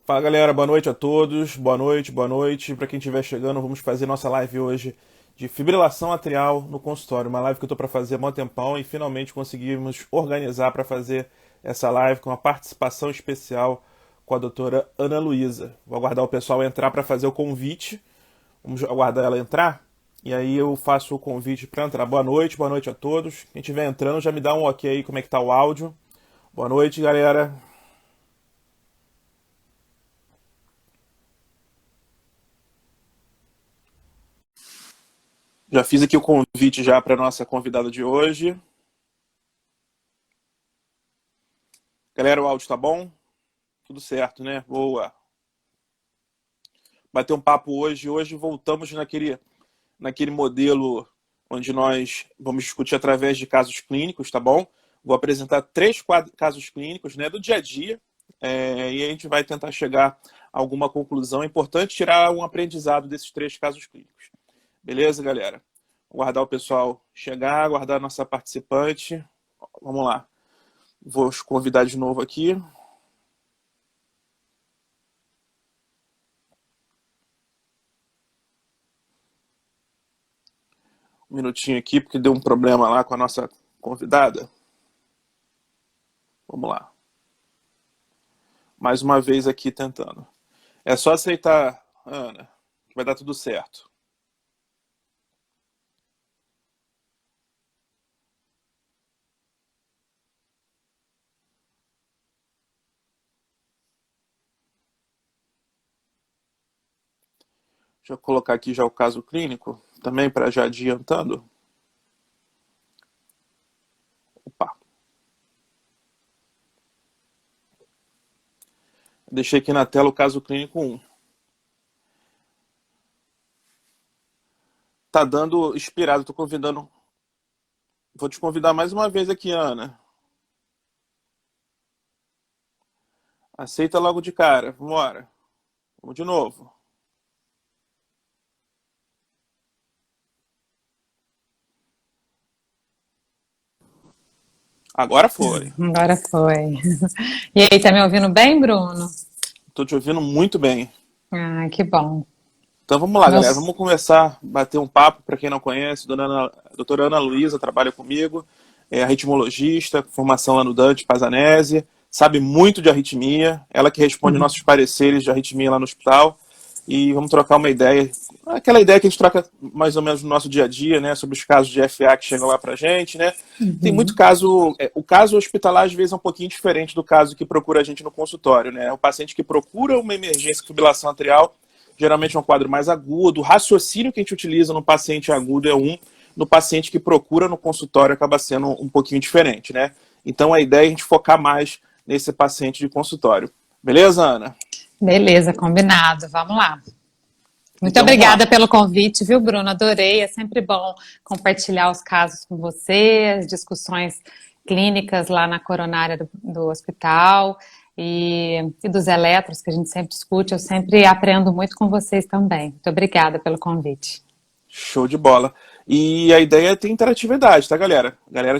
Fala galera, boa noite a todos, boa noite, boa noite. Para quem estiver chegando, vamos fazer nossa live hoje de fibrilação atrial no consultório. Uma live que eu estou para fazer há um tempão e finalmente conseguimos organizar para fazer essa live com uma participação especial com a doutora Ana Luísa. Vou aguardar o pessoal entrar para fazer o convite. Vamos aguardar ela entrar e aí eu faço o convite para entrar. Boa noite a todos. Quem estiver entrando já me dá um ok aí como é que tá o áudio. Boa noite, galera. Já fiz aqui o convite já para nossa convidada de hoje. Galera, o áudio tá bom? Tudo certo, né? Boa. Bater um papo hoje. Hoje voltamos naquele modelo onde nós vamos discutir através de casos clínicos, tá bom? Vou apresentar três casos clínicos, né, do dia a dia, e a gente vai tentar chegar a alguma conclusão. É importante tirar um aprendizado desses três casos clínicos. Beleza, galera? Aguardar o pessoal chegar, aguardar a nossa participante. Vamos lá. Vou os convidar de novo aqui. Um minutinho aqui, porque deu um problema lá com a nossa convidada. Vamos lá. Mais uma vez aqui tentando. É só aceitar, Ana, que vai dar tudo certo. Deixa eu colocar aqui já o caso clínico, também para já adiantando. Opa. Deixei aqui na tela o caso clínico 1. Tá dando expirado, tô convidando. Vou te convidar mais uma vez aqui, Ana. Aceita logo de cara. Vambora. Vamos de novo. Agora foi. Agora foi. E aí, tá me ouvindo bem, Bruno? Tô te ouvindo muito bem. Ah, que bom. Então vamos lá, galera. Meus... Vamos começar a bater um papo. Para quem não conhece, a doutora Ana Luísa trabalha comigo, é arritmologista, formação lá no Dante Pazanese, sabe muito de arritmia. Ela que responde nossos pareceres de arritmia lá no hospital. E vamos trocar uma ideia, aquela ideia que a gente troca mais ou menos no nosso dia a dia, né, sobre os casos de FA que chegam lá pra gente, né. Tem muito caso, o caso hospitalar às vezes é um pouquinho diferente do caso que procura a gente no consultório, né. O paciente que procura uma emergência com fibrilação atrial, geralmente é um quadro mais agudo, o raciocínio que a gente utiliza no paciente agudo é no paciente que procura no consultório acaba sendo um pouquinho diferente, né. Então a ideia é a gente focar mais nesse paciente de consultório. Beleza, Ana? Beleza, combinado. Vamos lá. Muito Então vamos lá. obrigada pelo convite, viu, Bruno? Adorei. É sempre bom compartilhar os casos com você, as discussões clínicas lá na coronária do hospital e dos eletros que a gente sempre discute. Eu sempre aprendo muito com vocês também. Muito obrigada pelo convite. Show de bola. E a ideia é ter interatividade, tá, galera? Galera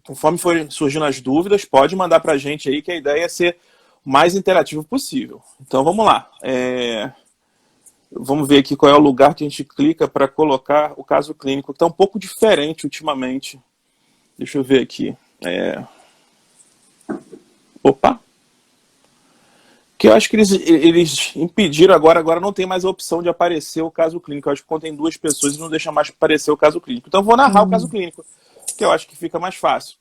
conforme forem surgindo as dúvidas, pode mandar pra gente aí, que a ideia é ser o mais interativo possível. Então vamos lá. Vamos ver aqui qual é o lugar que a gente clica para colocar o caso clínico, que está um pouco diferente ultimamente. Deixa eu ver aqui. Opa! Que eu acho que eles impediram agora não tem mais a opção de aparecer o caso clínico. Eu acho que contém duas pessoas e não deixa mais aparecer o caso clínico. Então eu vou narrar o caso clínico, que eu acho que fica mais fácil.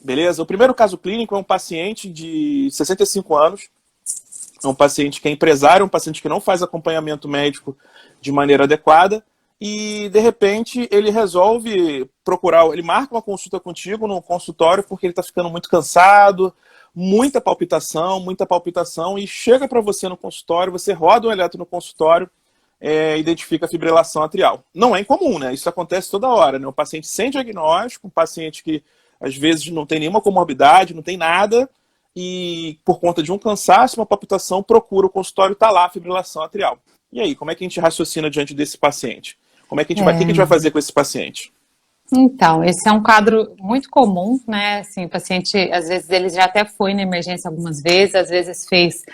Beleza? O primeiro caso clínico é um paciente de 65 anos. É um paciente que é empresário, um paciente que não faz acompanhamento médico de maneira adequada e, de repente, ele resolve procurar, ele marca uma consulta contigo no consultório porque ele está ficando muito cansado, muita palpitação e chega para você no consultório, você roda um eletro no consultório, identifica a fibrilação atrial. Não é incomum, né? Isso acontece toda hora, né? O paciente sem diagnóstico, um paciente que às vezes não tem nenhuma comorbidade, não tem nada, e por conta de um cansaço, uma palpitação, procura o consultório e está lá a fibrilação atrial. E aí, como é que a gente raciocina diante desse paciente? O que a gente vai fazer com esse paciente? Então, esse é um quadro muito comum, né? Assim, o paciente, às vezes, ele já até foi na emergência algumas vezes, às vezes fez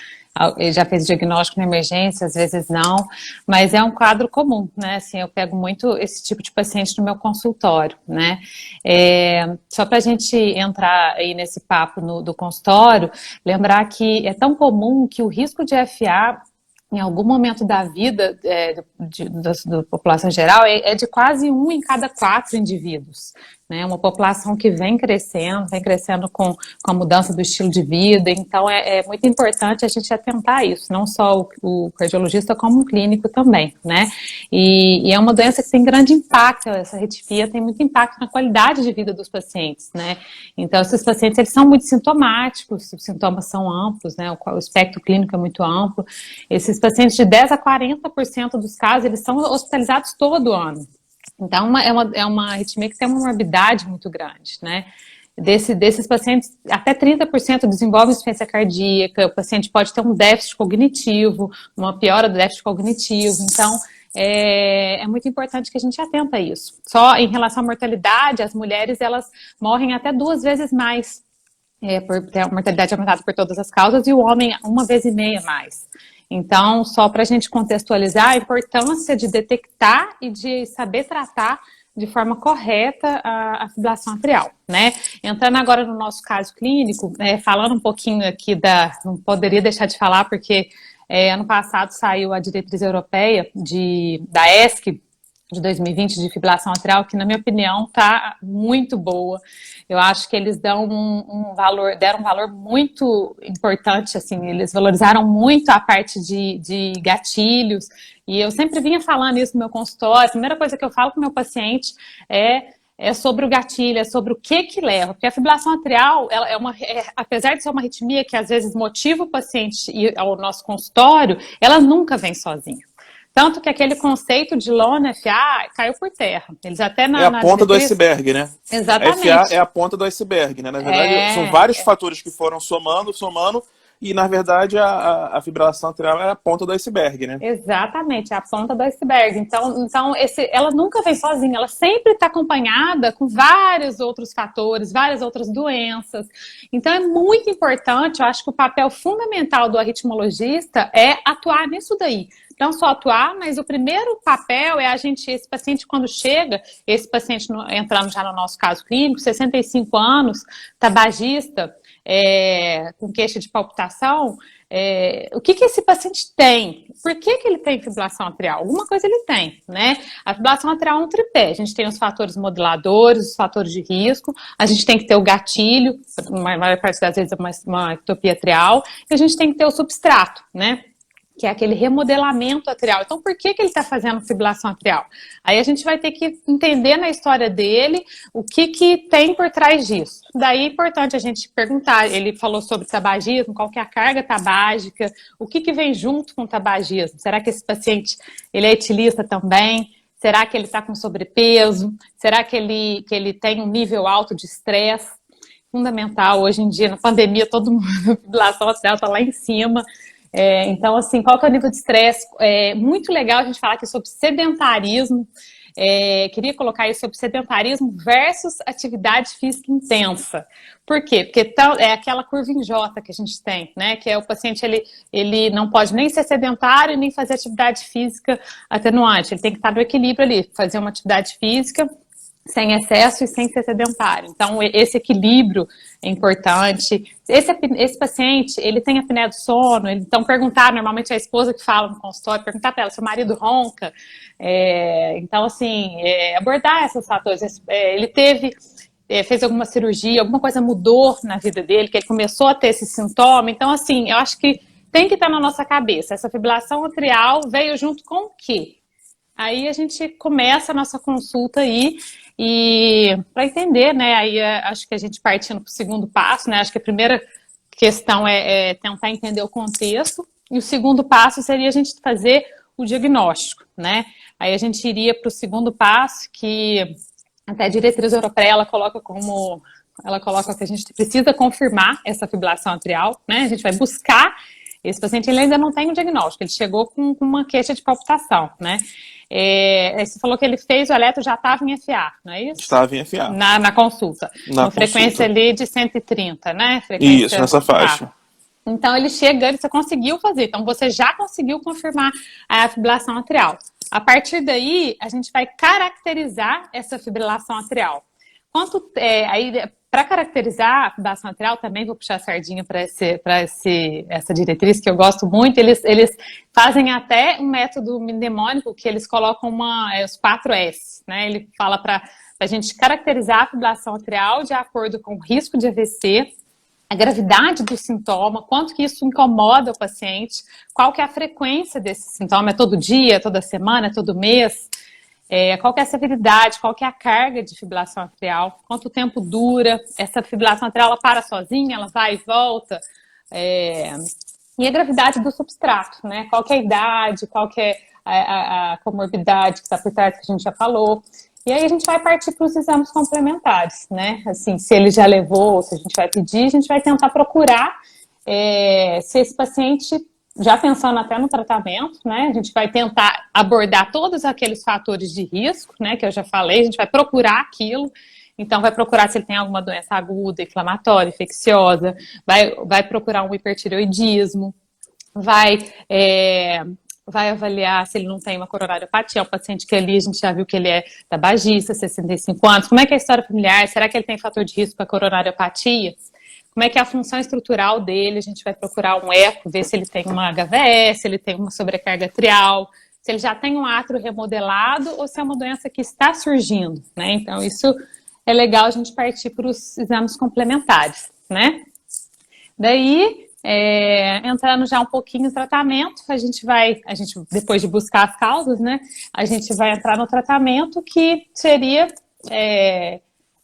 ele já fez diagnóstico na emergência, às vezes não, mas é um quadro comum, né? Assim, eu pego muito esse tipo de paciente no meu consultório, né? Só para a gente entrar aí nesse papo do consultório, lembrar que é tão comum que o risco de FA em algum momento da vida da população geral é de quase 1 em cada 4 indivíduos. Né, uma população que vem crescendo com a mudança do estilo de vida, então é muito importante a gente atentar a isso, não só o cardiologista como o clínico também, né, e é uma doença que tem grande impacto, essa arritmia tem muito impacto na qualidade de vida dos pacientes, né, então esses pacientes eles são muito sintomáticos, os sintomas são amplos, né, o espectro clínico é muito amplo, esses pacientes de 10 a 40% dos casos, eles são hospitalizados todo ano. Então, é uma arritmia que tem uma morbidade muito grande, né? Desses pacientes, até 30% desenvolvem insuficiência cardíaca, o paciente pode ter um déficit cognitivo, uma piora do déficit cognitivo, então é muito importante que a gente atenta a isso. Só em relação à mortalidade, as mulheres, elas morrem até 2 vezes mais, por ter a mortalidade aumentada por todas as causas, e o homem 1,5 vezes mais. Então, só para a gente contextualizar a importância de detectar e de saber tratar de forma correta a fibrilação atrial, né? Entrando agora no nosso caso clínico, falando um pouquinho aqui não poderia deixar de falar, porque ano passado saiu a diretriz europeia da ESC, de 2020, de fibrilação atrial, que na minha opinião está muito boa. Eu acho que eles deram um valor muito importante, assim, eles valorizaram muito a parte de gatilhos, e eu sempre vinha falando isso no meu consultório. A primeira coisa que eu falo com o meu paciente é sobre o gatilho, é sobre o que leva, porque a fibrilação atrial, ela apesar de ser uma arritmia que às vezes motiva o paciente ir ao nosso consultório, ela nunca vem sozinha. Tanto que aquele conceito de lone FA caiu por terra. Eles até a ponta do iceberg, né? Exatamente. FA é a ponta do iceberg, né? Na verdade, são vários fatores que foram somando, e na verdade a fibrilação atrial é a ponta do iceberg, né? Exatamente, é a ponta do iceberg. Então ela nunca vem sozinha, ela sempre está acompanhada com vários outros fatores, várias outras doenças. Então é muito importante, eu acho que o papel fundamental do arritmologista é atuar nisso daí. Não só atuar, mas o primeiro papel é esse paciente quando chega, esse paciente entrando já no nosso caso clínico, 65 anos, tabagista, com queixa de palpitação, o que esse paciente tem? Por que ele tem fibrilação atrial? Alguma coisa ele tem, né? A fibrilação atrial é um tripé. A gente tem os fatores moduladores, os fatores de risco, a gente tem que ter o gatilho, a maior parte das vezes é uma ectopia atrial, e a gente tem que ter o substrato, né? Que é aquele remodelamento atrial. Então, por que ele está fazendo fibrilação atrial? Aí a gente vai ter que entender na história dele o que tem por trás disso. Daí é importante a gente perguntar, ele falou sobre tabagismo, qual que é a carga tabágica, o que vem junto com o tabagismo? Será que esse paciente ele é etilista também? Será que ele está com sobrepeso? Será que ele tem um nível alto de estresse? Fundamental, hoje em dia, na pandemia, todo mundo, a fibrilação atrial está lá em cima. Então, assim, qual que é o nível de estresse? É muito legal a gente falar aqui sobre sedentarismo. Queria colocar aí sobre sedentarismo versus atividade física intensa. Por quê? Porque é aquela curva em J que a gente tem, né? Que é o paciente, ele não pode nem ser sedentário nem fazer atividade física atenuante. Ele tem que estar no equilíbrio ali, fazer uma atividade física sem excesso e sem ser sedentário. Então, esse equilíbrio é importante. Esse paciente, ele tem apneia do sono, então perguntar, normalmente é a esposa que fala no consultório, perguntar para ela, seu marido ronca? Então, assim, abordar esses fatores. Ele fez alguma cirurgia, alguma coisa mudou na vida dele, que ele começou a ter esse sintoma. Então, assim, eu acho que tem que estar na nossa cabeça. Essa fibrilação atrial veio junto com o quê? Aí a gente começa a nossa consulta aí, e para entender, né, aí acho que a gente partindo para o segundo passo, né, acho que a primeira questão é tentar entender o contexto, e o segundo passo seria a gente fazer o diagnóstico, né, aí a gente iria para o segundo passo, que até a diretriz europeia, ela coloca que a gente precisa confirmar essa fibrilação atrial, né, a gente vai buscar. Esse paciente ele ainda não tem um diagnóstico, ele chegou com uma queixa de palpitação, né? Você falou que ele fez o eletro, já estava em FA, não é isso? Estava em FA. Na consulta. Com frequência ali de 130, né? Isso, nessa faixa. Então, ele chega, você conseguiu fazer. Então, você já conseguiu confirmar a fibrilação atrial. A partir daí, a gente vai caracterizar essa fibrilação atrial. Para caracterizar a fibrilação atrial, também vou puxar a sardinha para essa diretriz que eu gosto muito. Eles fazem até um método mnemônico que eles colocam os 4 S, né? Ele fala para a gente caracterizar a fibrilação atrial de acordo com o risco de AVC, a gravidade do sintoma, quanto que isso incomoda o paciente, qual que é a frequência desse sintoma, é todo dia, toda semana, todo mês, qual que é a severidade, qual que é a carga de fibrilação atrial, quanto tempo dura, essa fibrilação atrial ela para sozinha, ela vai e volta, e a gravidade do substrato, né? Qual que é a idade, qual que é a comorbidade que está por trás, que a gente já falou. E aí a gente vai partir para os exames complementares, né? Assim, se ele já levou, se a gente vai pedir, a gente vai tentar procurar se esse paciente, já pensando até no tratamento, né? A gente vai tentar abordar todos aqueles fatores de risco, né? Que eu já falei, a gente vai procurar aquilo. Então, vai procurar se ele tem alguma doença aguda, inflamatória, infecciosa, vai procurar um hipertireoidismo, vai avaliar se ele não tem uma coronariopatia, é um paciente que ali a gente já viu que ele é tabagista, 65 anos, como é que é a história familiar, será que ele tem fator de risco para coronariopatia? Como é que é a função estrutural dele, a gente vai procurar um eco, ver se ele tem uma HVS, se ele tem uma sobrecarga atrial, se ele já tem um átrio remodelado ou se é uma doença que está surgindo, né? Então, isso é legal a gente partir para os exames complementares, né? Daí, entrando já um pouquinho no tratamento, a gente depois de buscar as causas, né, a gente vai entrar no tratamento que seria,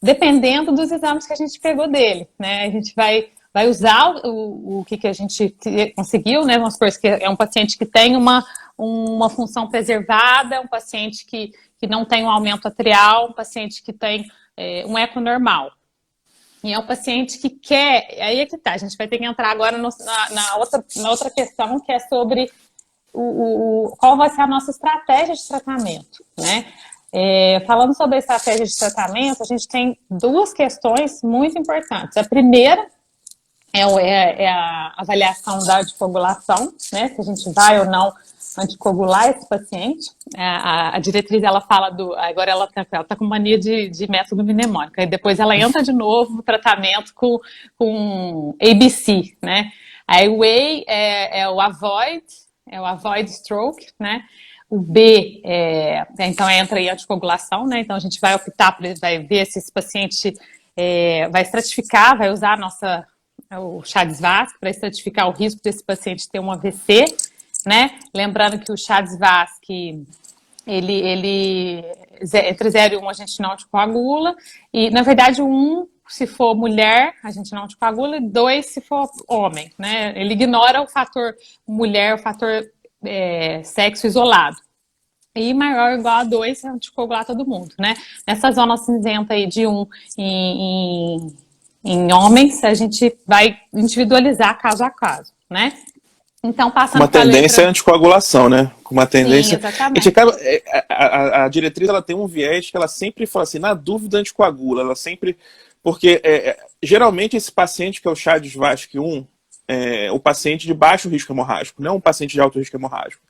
dependendo dos exames que a gente pegou dele, né, a gente vai usar o que a gente conseguiu, né, vamos supor que é um paciente que tem uma função preservada, um paciente que não tem um aumento atrial, um paciente que tem um eco normal. E é um paciente que quer... Aí é que tá, a gente vai ter que entrar agora na outra questão, que é sobre qual vai ser a nossa estratégia de tratamento, né? Falando sobre a estratégia de tratamento, a gente tem 2 questões muito importantes. A primeira é a avaliação da anticoagulação, né? Se a gente vai ou não anticoagular esse paciente. A diretriz, ela fala agora ela tá com mania de método mnemônico, aí depois ela entra de novo no tratamento com ABC, né? Aí o A é o avoid stroke, né? O B então entra em anticoagulação, né? Então a gente vai optar, vai ver se esse paciente vai estratificar, vai usar o CHA-DIS-VASc para estratificar o risco desse paciente ter um AVC, né? Lembrando que o CHA-DIS-VASc, ele entre 0 e 1 a gente não anticoagula, e na verdade o 1, se for mulher, a gente não anticoagula, e 2 se for homem, né? Ele ignora o fator mulher, o fator sexo isolado. E maior ou igual a 2 é anticoagular todo mundo, né? Nessa zona cinzenta aí de 1 em homens, a gente vai individualizar caso a caso, né? Então, passando uma tendência é anticoagulação, né? Com uma tendência. Sim, exatamente. A diretriz ela tem um viés que ela sempre fala assim, na dúvida anticoagula, ela sempre. Porque geralmente esse paciente que é o CHA-DIS-VASc 1 é o paciente de baixo risco hemorrágico, não um paciente de alto risco hemorrágico.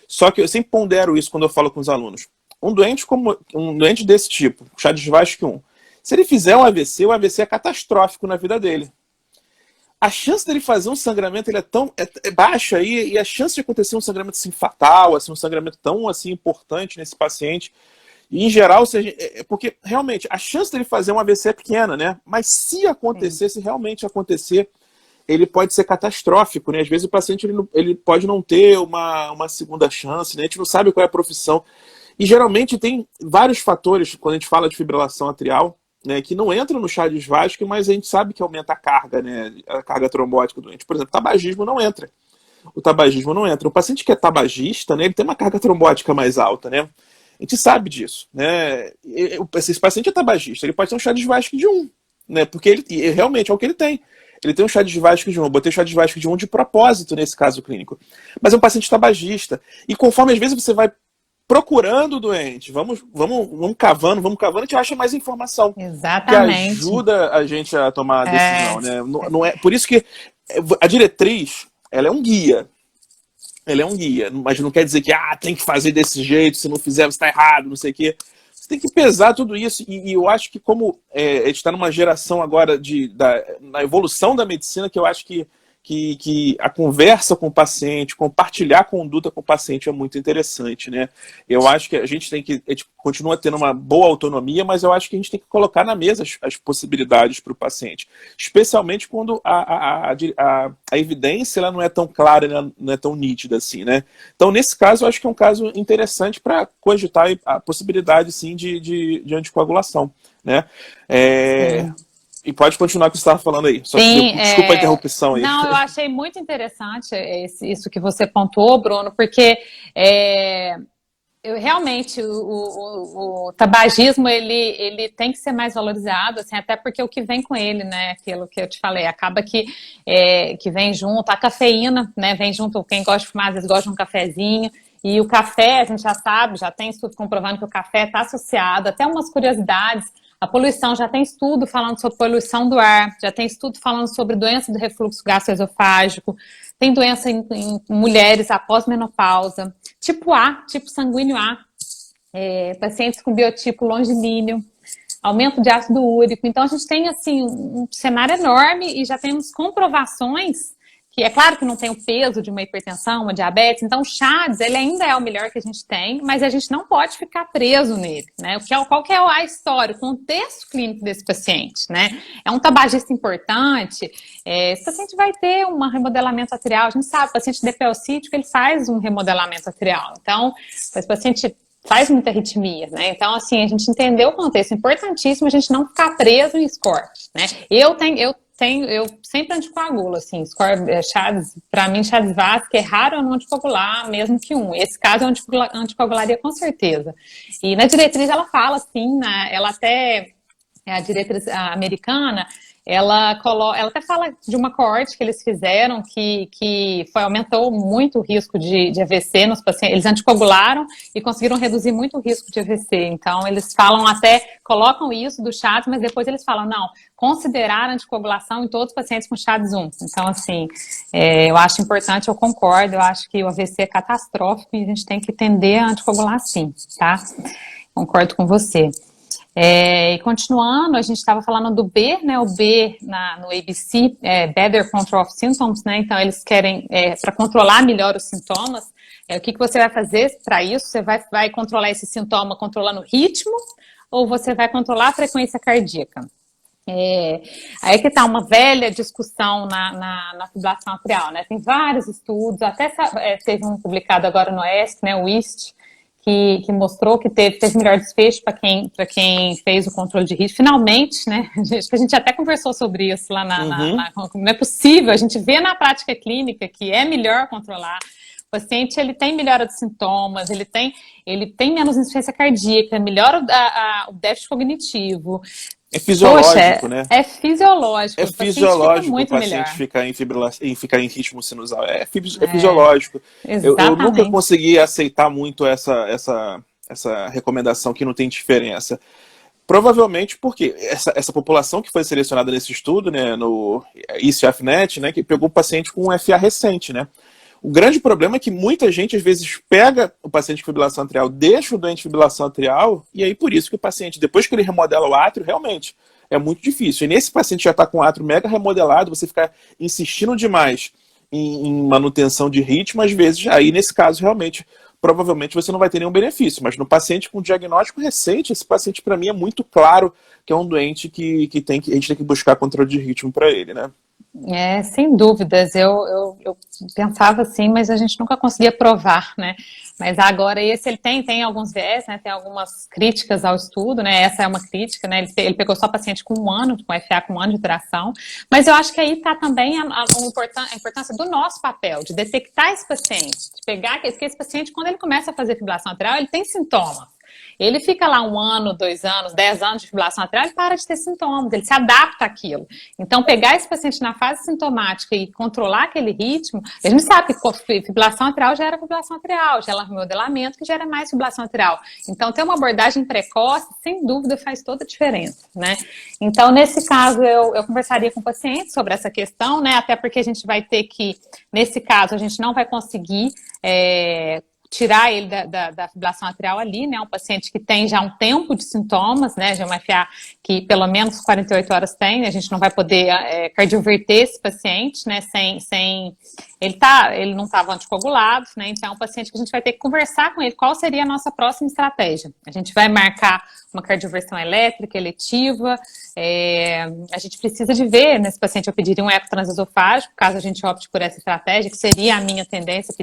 Só que eu sempre pondero isso quando eu falo com os alunos. Um doente desse tipo, o CHA-DIS-VASc 1, se ele fizer um AVC, o AVC é catastrófico na vida dele. A chance dele fazer um sangramento ele é baixa e a chance de acontecer um sangramento assim, fatal, assim, um sangramento tão assim, importante nesse paciente, e em geral, porque realmente a chance dele fazer um AVC é pequena, né? Mas se acontecer, se realmente acontecer, ele pode ser catastrófico, né? Às vezes o paciente ele pode não ter uma segunda chance, né? A gente não sabe qual é a profissão. E geralmente tem vários fatores, quando a gente fala de fibrilação atrial, né, que não entram no CHA-DIS-VASc, mas a gente sabe que aumenta a carga, né, a carga trombótica do doente. Por exemplo, tabagismo não entra. O tabagismo não entra. O paciente que é tabagista, né, ele tem uma carga trombótica mais alta, né? A gente sabe disso, né? Esse paciente é tabagista, ele pode ter um CHA-DIS-VASc de 1, né? Porque ele realmente é o que ele tem. Ele tem um CHA-DIS-VASc de 1. Eu botei o CHA-DIS-VASc de 1 de propósito nesse caso clínico. Mas é um paciente tabagista. E conforme às vezes você vai procurando o doente, vamos cavando, a gente acha mais informação. Exatamente. Que ajuda a gente a tomar a decisão, né? Não é, por isso que a diretriz, ela é um guia. Ela é um guia, mas não quer dizer que tem que fazer desse jeito, se não fizer você está errado, não sei o quê. Você tem que pesar tudo isso, e eu acho que como a gente está numa geração agora na evolução da medicina, que eu acho que a conversa com o paciente, compartilhar a conduta com o paciente é muito interessante, né? Eu acho que a gente continua tendo uma boa autonomia, mas eu acho que a gente tem que colocar na mesa as possibilidades para o paciente, especialmente quando a evidência ela não é tão clara, não é tão nítida assim, né? Então, nesse caso, eu acho que é um caso interessante para cogitar a possibilidade, sim, de anticoagulação, né? E pode continuar o que você estava falando aí. Desculpa a interrupção aí. Não, eu achei muito interessante isso que você pontuou, Bruno, porque realmente o tabagismo ele tem que ser mais valorizado, assim, até porque o que vem com ele, né, aquilo que eu te falei, acaba que vem junto, a cafeína, né, vem junto, quem gosta de fumar, às vezes gosta de um cafezinho, e o café, a gente já sabe, já tem estudo comprovando que o café está associado, até umas curiosidades. A poluição, já tem estudo falando sobre poluição do ar, já tem estudo falando sobre doença do refluxo gastroesofágico, tem doença em mulheres após menopausa, tipo A, tipo sanguíneo A, pacientes com biotipo longilíneo, aumento de ácido úrico. Então, a gente tem, assim, um cenário enorme e já temos comprovações que é claro que não tem o peso de uma hipertensão, uma diabetes, então o Chagas, ele ainda é o melhor que a gente tem, mas a gente não pode ficar preso nele, né? Qual que é a história, o contexto clínico desse paciente, né? É um tabagista importante, esse paciente vai ter um remodelamento arterial, a gente sabe, o paciente DPL-cítico, ele faz um remodelamento arterial, então, esse paciente faz muita arritmia, né? Então, assim, a gente entendeu o contexto, é importantíssimo a gente não ficar preso em score, né? Eu sempre anticoagulo, assim, Chagas, pra mim, Chagas Vasque é raro eu não anticoagular, mesmo que um. Esse caso eu anticoagularia com certeza. E na diretriz ela fala, assim, ela até, a diretriz americana, ela até fala de uma coorte que eles fizeram que aumentou muito o risco de AVC nos pacientes. Eles anticoagularam e conseguiram reduzir muito o risco de AVC. Então, eles falam colocam isso do Chagas, mas depois eles falam, não, considerar anticoagulação em todos os pacientes com Chagas 1. Então, assim, eu acho importante, eu concordo, eu acho que o AVC é catastrófico e a gente tem que tender a anticoagular sim, tá? Concordo com você. E continuando, a gente estava falando do B, né? O B no ABC, Better Control of Symptoms, né? Então, eles querem, para controlar melhor os sintomas, o que você vai fazer para isso? Você vai controlar esse sintoma controlando o ritmo ou você vai controlar a frequência cardíaca? Aí que está uma velha discussão na fibrilação arterial, né? Tem vários estudos, até teve um publicado agora no ESC, né? O IST, que mostrou que teve melhor desfecho para quem fez o controle de risco. Finalmente, né? A gente até conversou sobre isso lá não é possível, a gente vê na prática clínica que é melhor controlar. O paciente, ele tem melhora dos sintomas, ele tem menos insuficiência cardíaca, melhora o déficit cognitivo. É fisiológico, né? É fisiológico. É fisiológico o paciente ficar em ritmo sinusal. É fisiológico. Eu nunca consegui aceitar muito essa recomendação que não tem diferença. Provavelmente porque essa população que foi selecionada nesse estudo, né, no ICFNet, né, que pegou o paciente com um FA recente, né? O grande problema é que muita gente, às vezes, pega o paciente com fibrilação atrial, deixa o doente de fibrilação atrial, e aí por isso que o paciente, depois que ele remodela o átrio, realmente é muito difícil. E nesse paciente já está com o átrio mega remodelado, você ficar insistindo demais em manutenção de ritmo, às vezes, aí nesse caso, realmente, provavelmente você não vai ter nenhum benefício. Mas no paciente com diagnóstico recente, esse paciente, para mim, é muito claro que é um doente que a gente tem que buscar controle de ritmo para ele, né? Sem dúvidas, eu pensava assim, mas a gente nunca conseguia provar, né? Mas agora esse ele tem alguns viés, né? Tem algumas críticas ao estudo, né? Essa é uma crítica, né? Ele pegou só paciente com 1 ano, com FA com 1 ano de duração, mas eu acho que aí está também a importância do nosso papel, de detectar esse paciente, de pegar que esse paciente, quando ele começa a fazer fibrilação atrial, ele tem sintomas. Ele fica lá 1 ano, 2 anos, 10 anos de fibrilação atrial, ele para de ter sintomas, ele se adapta àquilo. Então, pegar esse paciente na fase sintomática e controlar aquele ritmo, a gente sabe que fibrilação atrial gera fibrilação atrial, gera remodelamento que gera mais fibrilação atrial. Então, ter uma abordagem precoce, sem dúvida, faz toda a diferença, né? Então, nesse caso, eu conversaria com o paciente sobre essa questão, né? Até porque a gente vai ter que, nesse caso, a gente não vai conseguir tirar ele da fibrilação atrial ali, né? Um paciente que tem já um tempo de sintomas, né? Já uma FA que pelo menos 48 horas tem, né? A gente não vai poder cardioverter esse paciente, né? Ele não estava anticoagulado, né? Então é um paciente que a gente vai ter que conversar com ele qual seria a nossa próxima estratégia. A gente vai marcar uma cardioversão elétrica, eletiva, a gente precisa de ver, nesse paciente eu pediria um eco transesofágico, caso a gente opte por essa estratégia, que seria a minha tendência,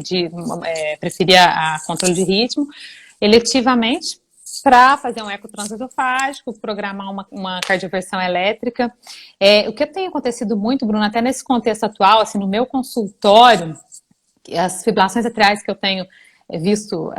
preferir a controle de ritmo, eletivamente, para fazer um eco transesofágico, programar uma cardioversão elétrica. O que tem acontecido muito, Bruno, até nesse contexto atual, assim, no meu consultório, as fibrilações atriais que eu tenho visto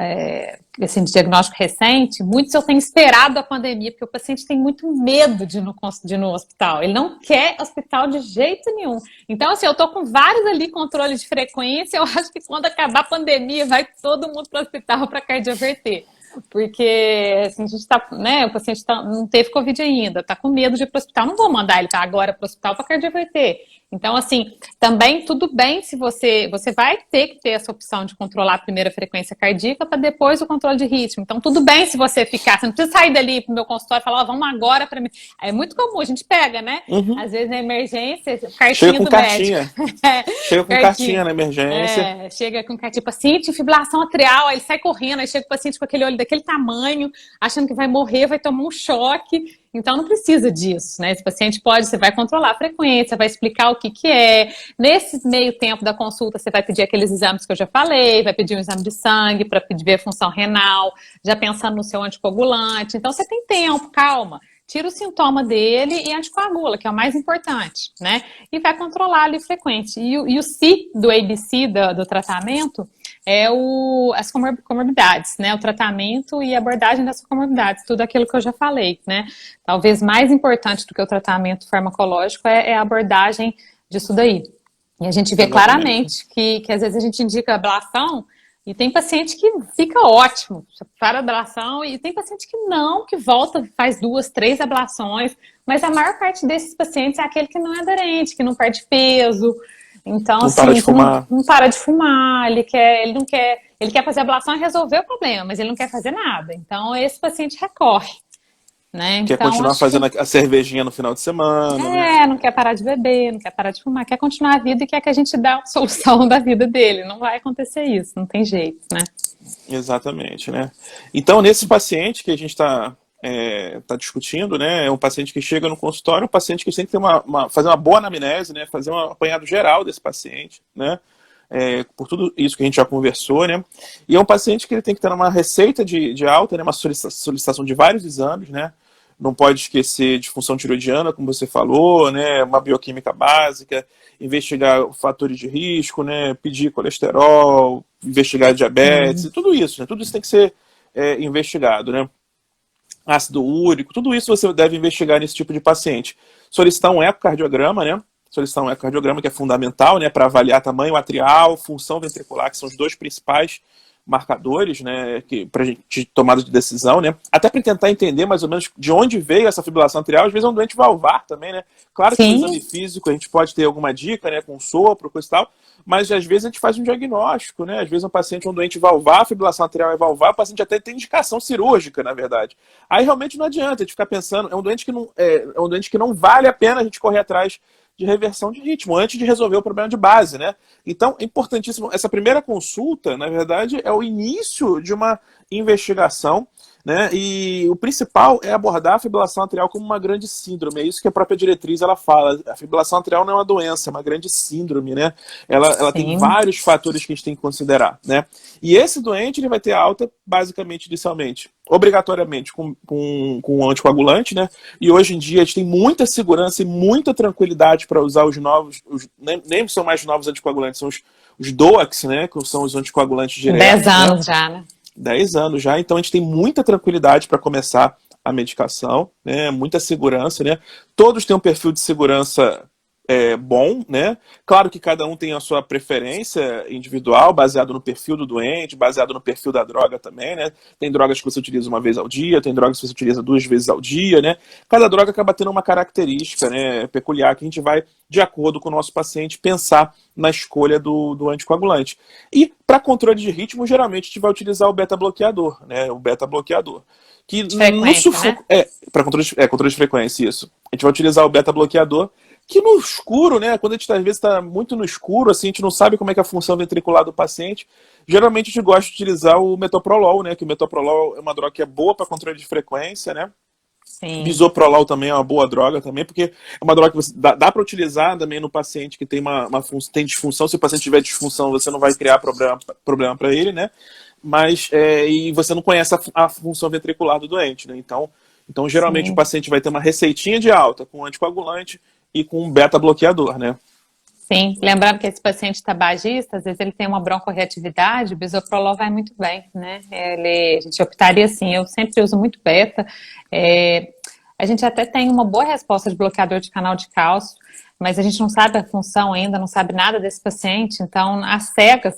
assim, de diagnóstico recente, muitos eu tenho esperado a pandemia, porque o paciente tem muito medo de ir no hospital. Ele não quer hospital de jeito nenhum. Então, assim, eu tô com vários ali controles de frequência, eu acho que quando acabar a pandemia, vai todo mundo para o hospital para cardioverter. Porque assim, a gente tá, né, o paciente não teve Covid ainda, tá com medo de ir para o hospital, não vou mandar ele agora para o hospital para cardioverter. Então, assim, também tudo bem se você vai ter que ter essa opção de controlar a primeira frequência cardíaca para depois o controle de ritmo. Então, tudo bem se você ficar, você não precisa sair dali pro meu consultório e falar, vamos agora para mim. É muito comum, a gente pega, né? Uhum. Às vezes na emergência, cartinha do médico. Chega com cartinha na emergência. Chega com cartinha, paciente, fibrilação atrial, aí ele sai correndo, aí chega o paciente com aquele olho daquele tamanho, achando que vai morrer, vai tomar um choque. Então, não precisa disso, né? Esse paciente você vai controlar a frequência, vai explicar o que é. Nesse meio tempo da consulta, você vai pedir aqueles exames que eu já falei, vai pedir um exame de sangue para ver a função renal, já pensando no seu anticoagulante. Então, você tem tempo, calma. Tira o sintoma dele e anticoagula, que é o mais importante, né? E vai controlar ali a frequência. E o C do ABC do tratamento é as comorbidades, né? O tratamento e a abordagem das comorbidades, tudo aquilo que eu já falei, né? Talvez mais importante do que o tratamento farmacológico é a abordagem disso daí. E a gente vê claramente que às vezes a gente indica ablação e tem paciente que fica ótimo, para a ablação, e tem paciente que não, que volta, faz 2, 3 ablações, mas a maior parte desses pacientes é aquele que não é aderente, que não perde peso. Então, não assim, para de fumar. Não para de fumar, ele quer fazer ablação e resolver o problema, mas ele não quer fazer nada. Então, esse paciente recorre, né? Quer então, continuar fazendo a cervejinha no final de semana. Não quer parar de beber, não quer parar de fumar, quer continuar a vida e quer que a gente dê a solução da vida dele. Não vai acontecer isso, não tem jeito, né? Exatamente, né? Então, nesse paciente que a gente está discutindo, né? É um paciente que chega no consultório, um paciente que tem que ter fazer uma boa anamnese, né? Fazer um apanhado geral desse paciente, né? Por tudo isso que a gente já conversou, né? E é um paciente que ele tem que ter uma receita de alta, né? Uma solicitação de vários exames, né? Não pode esquecer de função tiroidiana, como você falou, né? Uma bioquímica básica, investigar fatores de risco, né? Pedir colesterol, investigar diabetes, tudo isso, né? Tudo isso tem que ser investigado, né? Ácido úrico, tudo isso você deve investigar nesse tipo de paciente. Solicitar um ecocardiograma, né? Solicitar um ecocardiograma que é fundamental, né? Para avaliar tamanho atrial, função ventricular, que são os 2 principais marcadores, né, para gente tomada de decisão, né, até para tentar entender mais ou menos de onde veio essa fibrilação atrial. Às vezes é um doente valvar também, né, claro que no exame físico a gente pode ter alguma dica, né, com sopro, coisa e tal, mas às vezes a gente faz um diagnóstico, né, às vezes um paciente, um doente valvar, a fibrilação atrial é valvar, o paciente até tem indicação cirúrgica, na verdade. Aí realmente não adianta a gente ficar pensando, é um doente que não vale a pena a gente correr atrás de reversão de ritmo, antes de resolver o problema de base, né? Então, é importantíssimo, essa primeira consulta, na verdade, é o início de uma investigação, né? E o principal é abordar a fibrilação atrial como uma grande síndrome, é isso que a própria diretriz ela fala. A fibrilação atrial não é uma doença, é uma grande síndrome, né? Ela tem vários fatores que a gente tem que considerar, né? E esse doente ele vai ter alta, basicamente, inicialmente, obrigatoriamente com um anticoagulante, né? E hoje em dia a gente tem muita segurança e muita tranquilidade para usar os novos, nem são mais novos anticoagulantes, são os DOACs, né? Que são os anticoagulantes diretos. 10 anos, né? Já, né? 10 anos já, então a gente tem muita tranquilidade para começar a medicação, né? Muita segurança, né? Todos têm um perfil de segurança bom, né? Claro que cada um tem a sua preferência individual, baseado no perfil do doente, baseado no perfil da droga também, né? Tem drogas que você utiliza uma vez ao dia, tem drogas que você utiliza 2 vezes ao dia, né? Cada droga acaba tendo uma característica, né, peculiar, que a gente vai, de acordo com o nosso paciente, pensar na escolha do anticoagulante. E para controle de ritmo, geralmente a gente vai utilizar o beta-bloqueador, né? O beta-bloqueador. Que no sufoco. Né? Para controle de frequência, isso. A gente vai utilizar o beta-bloqueador, que no escuro, né, quando a gente às vezes está muito no escuro, assim, a gente não sabe como é que é a função ventricular do paciente, geralmente a gente gosta de utilizar o metoprolol, né, que o metoprolol é uma droga que é boa para controle de frequência, né. Sim. Bisoprolol também é uma boa droga também, porque é uma droga que você dá para utilizar também no paciente que tem tem disfunção. Se o paciente tiver disfunção, você não vai criar problema para ele, né, mas e você não conhece a função ventricular do doente, né, então geralmente o paciente vai ter uma receitinha de alta com anticoagulante e com um beta-bloqueador, né? Sim, lembrando que esse paciente tabagista, às vezes ele tem uma broncorreatividade, o bisoprolol vai muito bem, né? A gente optaria assim, eu sempre uso muito beta. A gente até tem uma boa resposta de bloqueador de canal de cálcio, mas a gente não sabe a função ainda, não sabe nada desse paciente, então às cegas,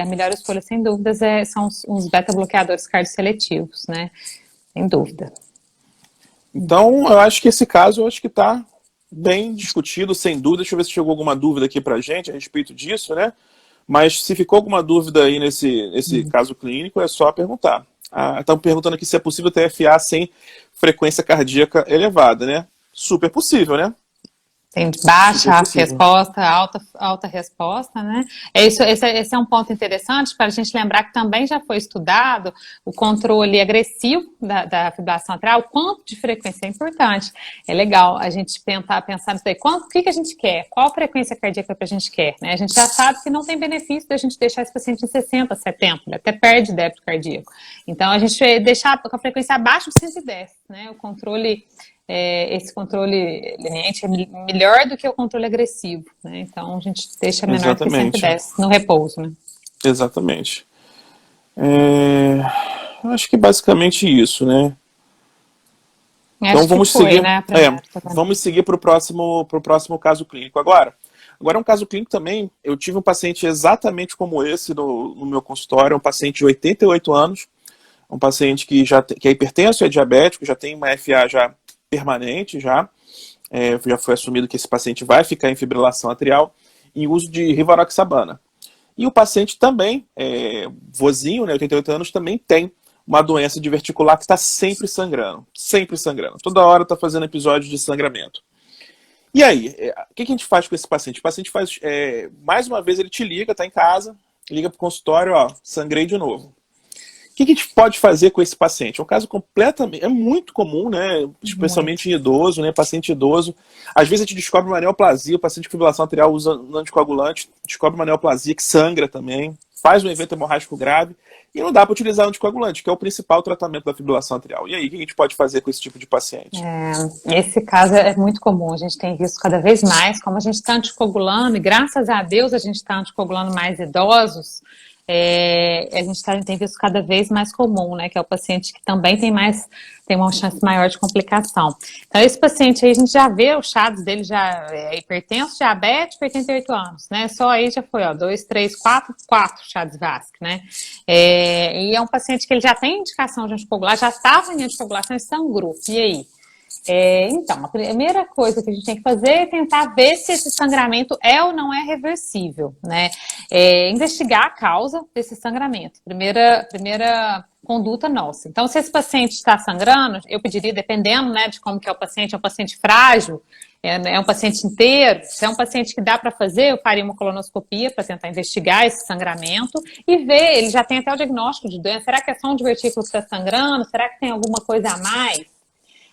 a melhor escolha, sem dúvidas, são os beta-bloqueadores cardioseletivos, né? Sem dúvida. Então, eu acho que esse caso, está bem discutido, sem dúvida. Deixa eu ver se chegou alguma dúvida aqui pra gente a respeito disso, né? Mas se ficou alguma dúvida aí nesse caso clínico, é só perguntar. Estão perguntando aqui se é possível ter FA sem frequência cardíaca elevada, né? Super possível, né? Tem baixa resposta, alta resposta, né? Esse é um ponto interessante para a gente lembrar que também já foi estudado o controle agressivo da fibrilação atrial, o quanto de frequência é importante. É legal a gente pensar nisso aí. O que a gente quer? Qual frequência cardíaca que a gente quer? Né? A gente já sabe que não tem benefício da gente deixar esse paciente em 60, 70, ele até perde débito cardíaco. Então, a gente deixar com a frequência abaixo de 110, né? O controle... esse controle leniente é melhor do que o controle agressivo, né? Então a gente deixa menor do que 110 no repouso, né? Exatamente. Acho que basicamente isso, né? Então vamos seguir, né, vamos seguir para o próximo caso clínico agora. Agora um caso clínico também, eu tive um paciente exatamente como esse no meu consultório, um paciente de 88 anos, um paciente que é hipertenso, é diabético, já tem uma FA já permanente, já foi assumido que esse paciente vai ficar em fibrilação atrial em uso de rivaroxabana. E o paciente também, vozinho, né, 88 anos, também tem uma doença diverticular que está sempre sangrando. Toda hora está fazendo episódios de sangramento. E aí, o que a gente faz com esse paciente? O paciente faz, mais uma vez ele te liga, está em casa, liga para o consultório, ó, sangrei de novo. O que a gente pode fazer com esse paciente? É um caso completamente... É muito comum, né? Especialmente em idoso, né? Paciente idoso. Às vezes a gente descobre uma neoplasia, o paciente com fibrilação atrial usa anticoagulante, descobre uma neoplasia que sangra também, faz um evento hemorrágico grave e não dá para utilizar anticoagulante, que é o principal tratamento da fibrilação atrial. E aí, o que a gente pode fazer com esse tipo de paciente? Esse caso é muito comum, a gente tem visto cada vez mais, como a gente está anticoagulando, e graças a Deus a gente está anticoagulando mais idosos, a gente tem visto cada vez mais comum, né, que é o paciente que também tem uma chance maior de complicação. Então, esse paciente aí, a gente já vê o chaves dele, já é hipertenso, diabético, 88 anos, né, só aí já foi, 2, 3, 4 chaves VASC, né, e é um paciente que ele já tem indicação de anticoagular, já estava em anticoagulação e sangrou, e aí? Então, a primeira coisa que a gente tem que fazer é tentar ver se esse sangramento é ou não é reversível, né? Investigar a causa desse sangramento. Primeira conduta nossa. Então, se esse paciente está sangrando, eu pediria, dependendo, né, de como que é um paciente frágil, é um paciente inteiro, se é um paciente que dá para fazer, eu faria uma colonoscopia para tentar investigar esse sangramento e ver, ele já tem até o diagnóstico de doença, será que é só um divertículo que está sangrando? Será que tem alguma coisa a mais?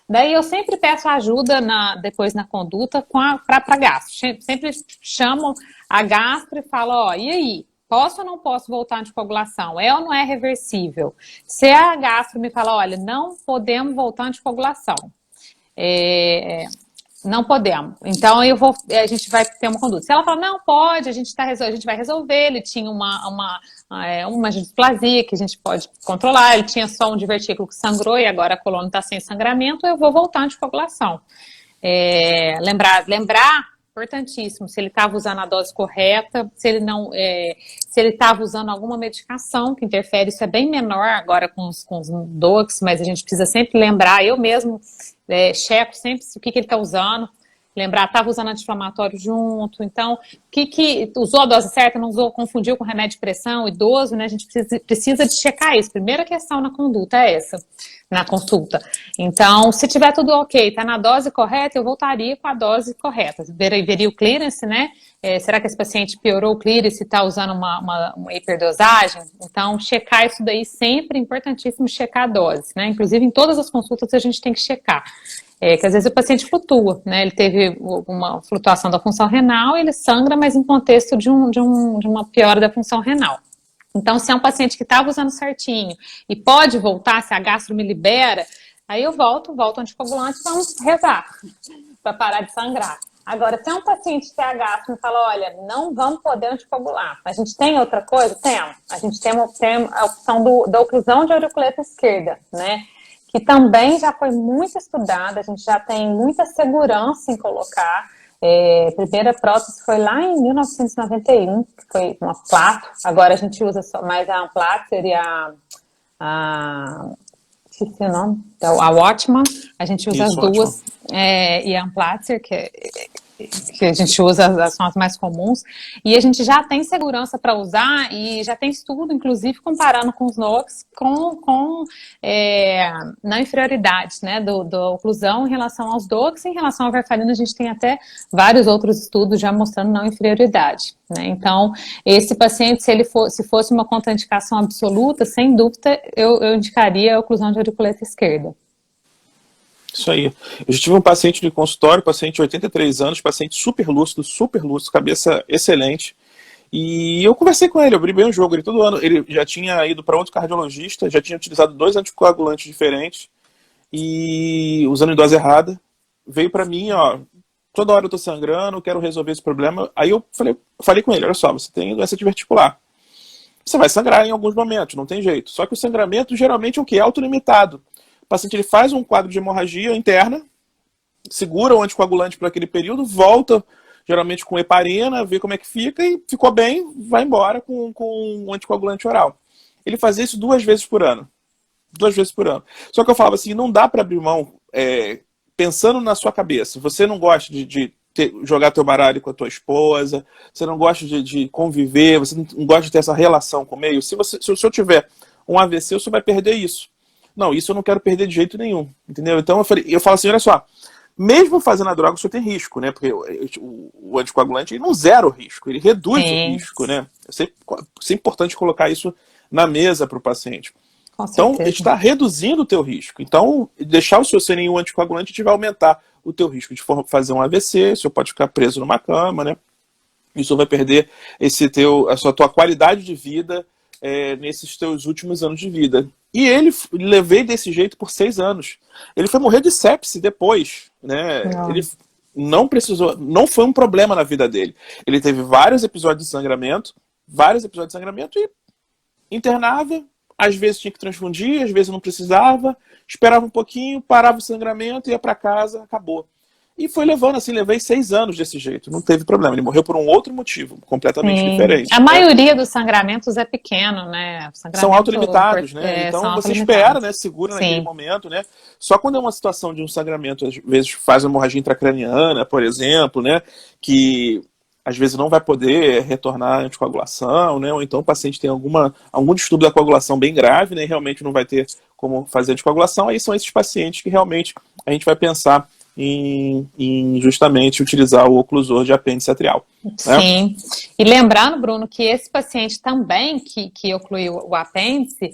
Daí eu sempre peço ajuda depois na conduta para gastro. Sempre chamo a gastro e falo, e aí? Posso ou não posso voltar à anticoagulação? É ou não é reversível? Se a gastro me fala, olha, não podemos voltar à anticoagulação. Não podemos. Então a gente vai ter uma conduta. Se ela falar, não pode, a gente vai resolver. Ele tinha uma displasia que a gente pode controlar, ele tinha só um divertículo que sangrou e agora a coluna está sem sangramento, eu vou voltar à anticoagulação. Lembrar, importantíssimo, se ele estava usando a dose correta, se ele estava usando alguma medicação que interfere, isso é bem menor agora com os DOACs, mas a gente precisa sempre lembrar, eu mesmo checo sempre o que ele está usando, lembrar, estava usando anti-inflamatório junto, então, usou a dose certa, não usou, confundiu com remédio de pressão, idoso, né, a gente precisa de checar isso, primeira questão na conduta é essa, na consulta. Então, se tiver tudo ok, está na dose correta, eu voltaria com a dose correta, veria o clearance, né, será que esse paciente piorou o clearance e está usando uma hiperdosagem? Então, checar isso daí sempre, importantíssimo checar a dose, né, inclusive em todas as consultas a gente tem que checar. Que às vezes o paciente flutua, né? Ele teve uma flutuação da função renal e ele sangra, mas em contexto de uma piora da função renal. Então, se é um paciente que estava usando certinho e pode voltar, se a gastro me libera, aí eu volto anticoagulante e vamos rezar para parar de sangrar. Agora, se é um paciente que é a gastro e fala, olha, não vamos poder anticoagular, a gente tem outra coisa? Temos. A gente tem a opção da oclusão de auriculeta esquerda, né? Que também já foi muito estudada, a gente já tem muita segurança em colocar. A primeira prótese foi lá em 1991, que foi uma Plato. Agora a gente usa só mais a Amplatzer e esqueci o nome, a Watchman. A gente usa as duas, e a Amplatzer, que a gente usa, são as mais comuns, e a gente já tem segurança para usar, e já tem estudo, inclusive, comparando com os NOACs, na inferioridade, né, da oclusão em relação aos DOACs, em relação à varfarina, a gente tem até vários outros estudos já mostrando não inferioridade, né, então, esse paciente, se fosse uma contraindicação absoluta, sem dúvida, eu indicaria a oclusão de auriculeta esquerda. Isso aí. Eu já tive um paciente no consultório, paciente de 83 anos, paciente super lúcido, cabeça excelente. E eu conversei com ele, eu abri bem o jogo. Todo ano ele já tinha ido para outro cardiologista, já tinha utilizado 2 anticoagulantes diferentes, e usando em dose errada. Veio para mim, ó, toda hora eu tô sangrando, quero resolver esse problema. Aí eu falei com ele, olha só, você tem doença diverticular. Você vai sangrar em alguns momentos, não tem jeito. Só que o sangramento geralmente é o quê? É autolimitado. O paciente ele faz um quadro de hemorragia interna, segura o anticoagulante por aquele período, volta geralmente com heparina, vê como é que fica e ficou bem, vai embora com um anticoagulante oral. Ele fazia isso 2 vezes por ano. 2 vezes por ano. Só que eu falava assim, não dá para abrir mão, pensando na sua cabeça. Você não gosta de jogar teu baralho com a tua esposa, você não gosta de conviver, você não gosta de ter essa relação com o meio. Se o senhor tiver um AVC, o senhor vai perder isso. Não, isso eu não quero perder de jeito nenhum, entendeu? Então eu falo assim, olha só, mesmo fazendo a droga, o senhor tem risco, né? Porque o anticoagulante ele não zera o risco, ele reduz o risco, né? É importante colocar isso na mesa para o paciente. Então, ele está reduzindo o teu risco. Então, deixar o senhor sem nenhum anticoagulante vai aumentar o teu risco de fazer um AVC, o senhor pode ficar preso numa cama, né? Isso vai perder a tua qualidade de vida nesses teus últimos anos de vida. E ele levei desse jeito por 6 anos. Ele foi morrer de sepse depois, né? Ele não precisou, não foi um problema na vida dele. Ele teve vários episódios de sangramento e internava, às vezes tinha que transfundir, às vezes não precisava, esperava um pouquinho, parava o sangramento, ia para casa, acabou. E foi levando, assim, levei 6 anos desse jeito, não teve problema. Ele morreu por um outro motivo, completamente diferente. A maioria dos sangramentos é pequeno, né? São autolimitados, né? Então você espera, né? Segura naquele momento, né? Só quando é uma situação de um sangramento, às vezes faz uma hemorragia intracraniana, por exemplo, né? Que às vezes não vai poder retornar à anticoagulação, né? Ou então o paciente tem algum distúrbio da coagulação bem grave, né? E realmente não vai ter como fazer anticoagulação. Aí são esses pacientes que realmente a gente vai pensar em justamente utilizar o oclusor de apêndice atrial. né? Sim. E lembrando, Bruno, que esse paciente também que ocluiu o apêndice,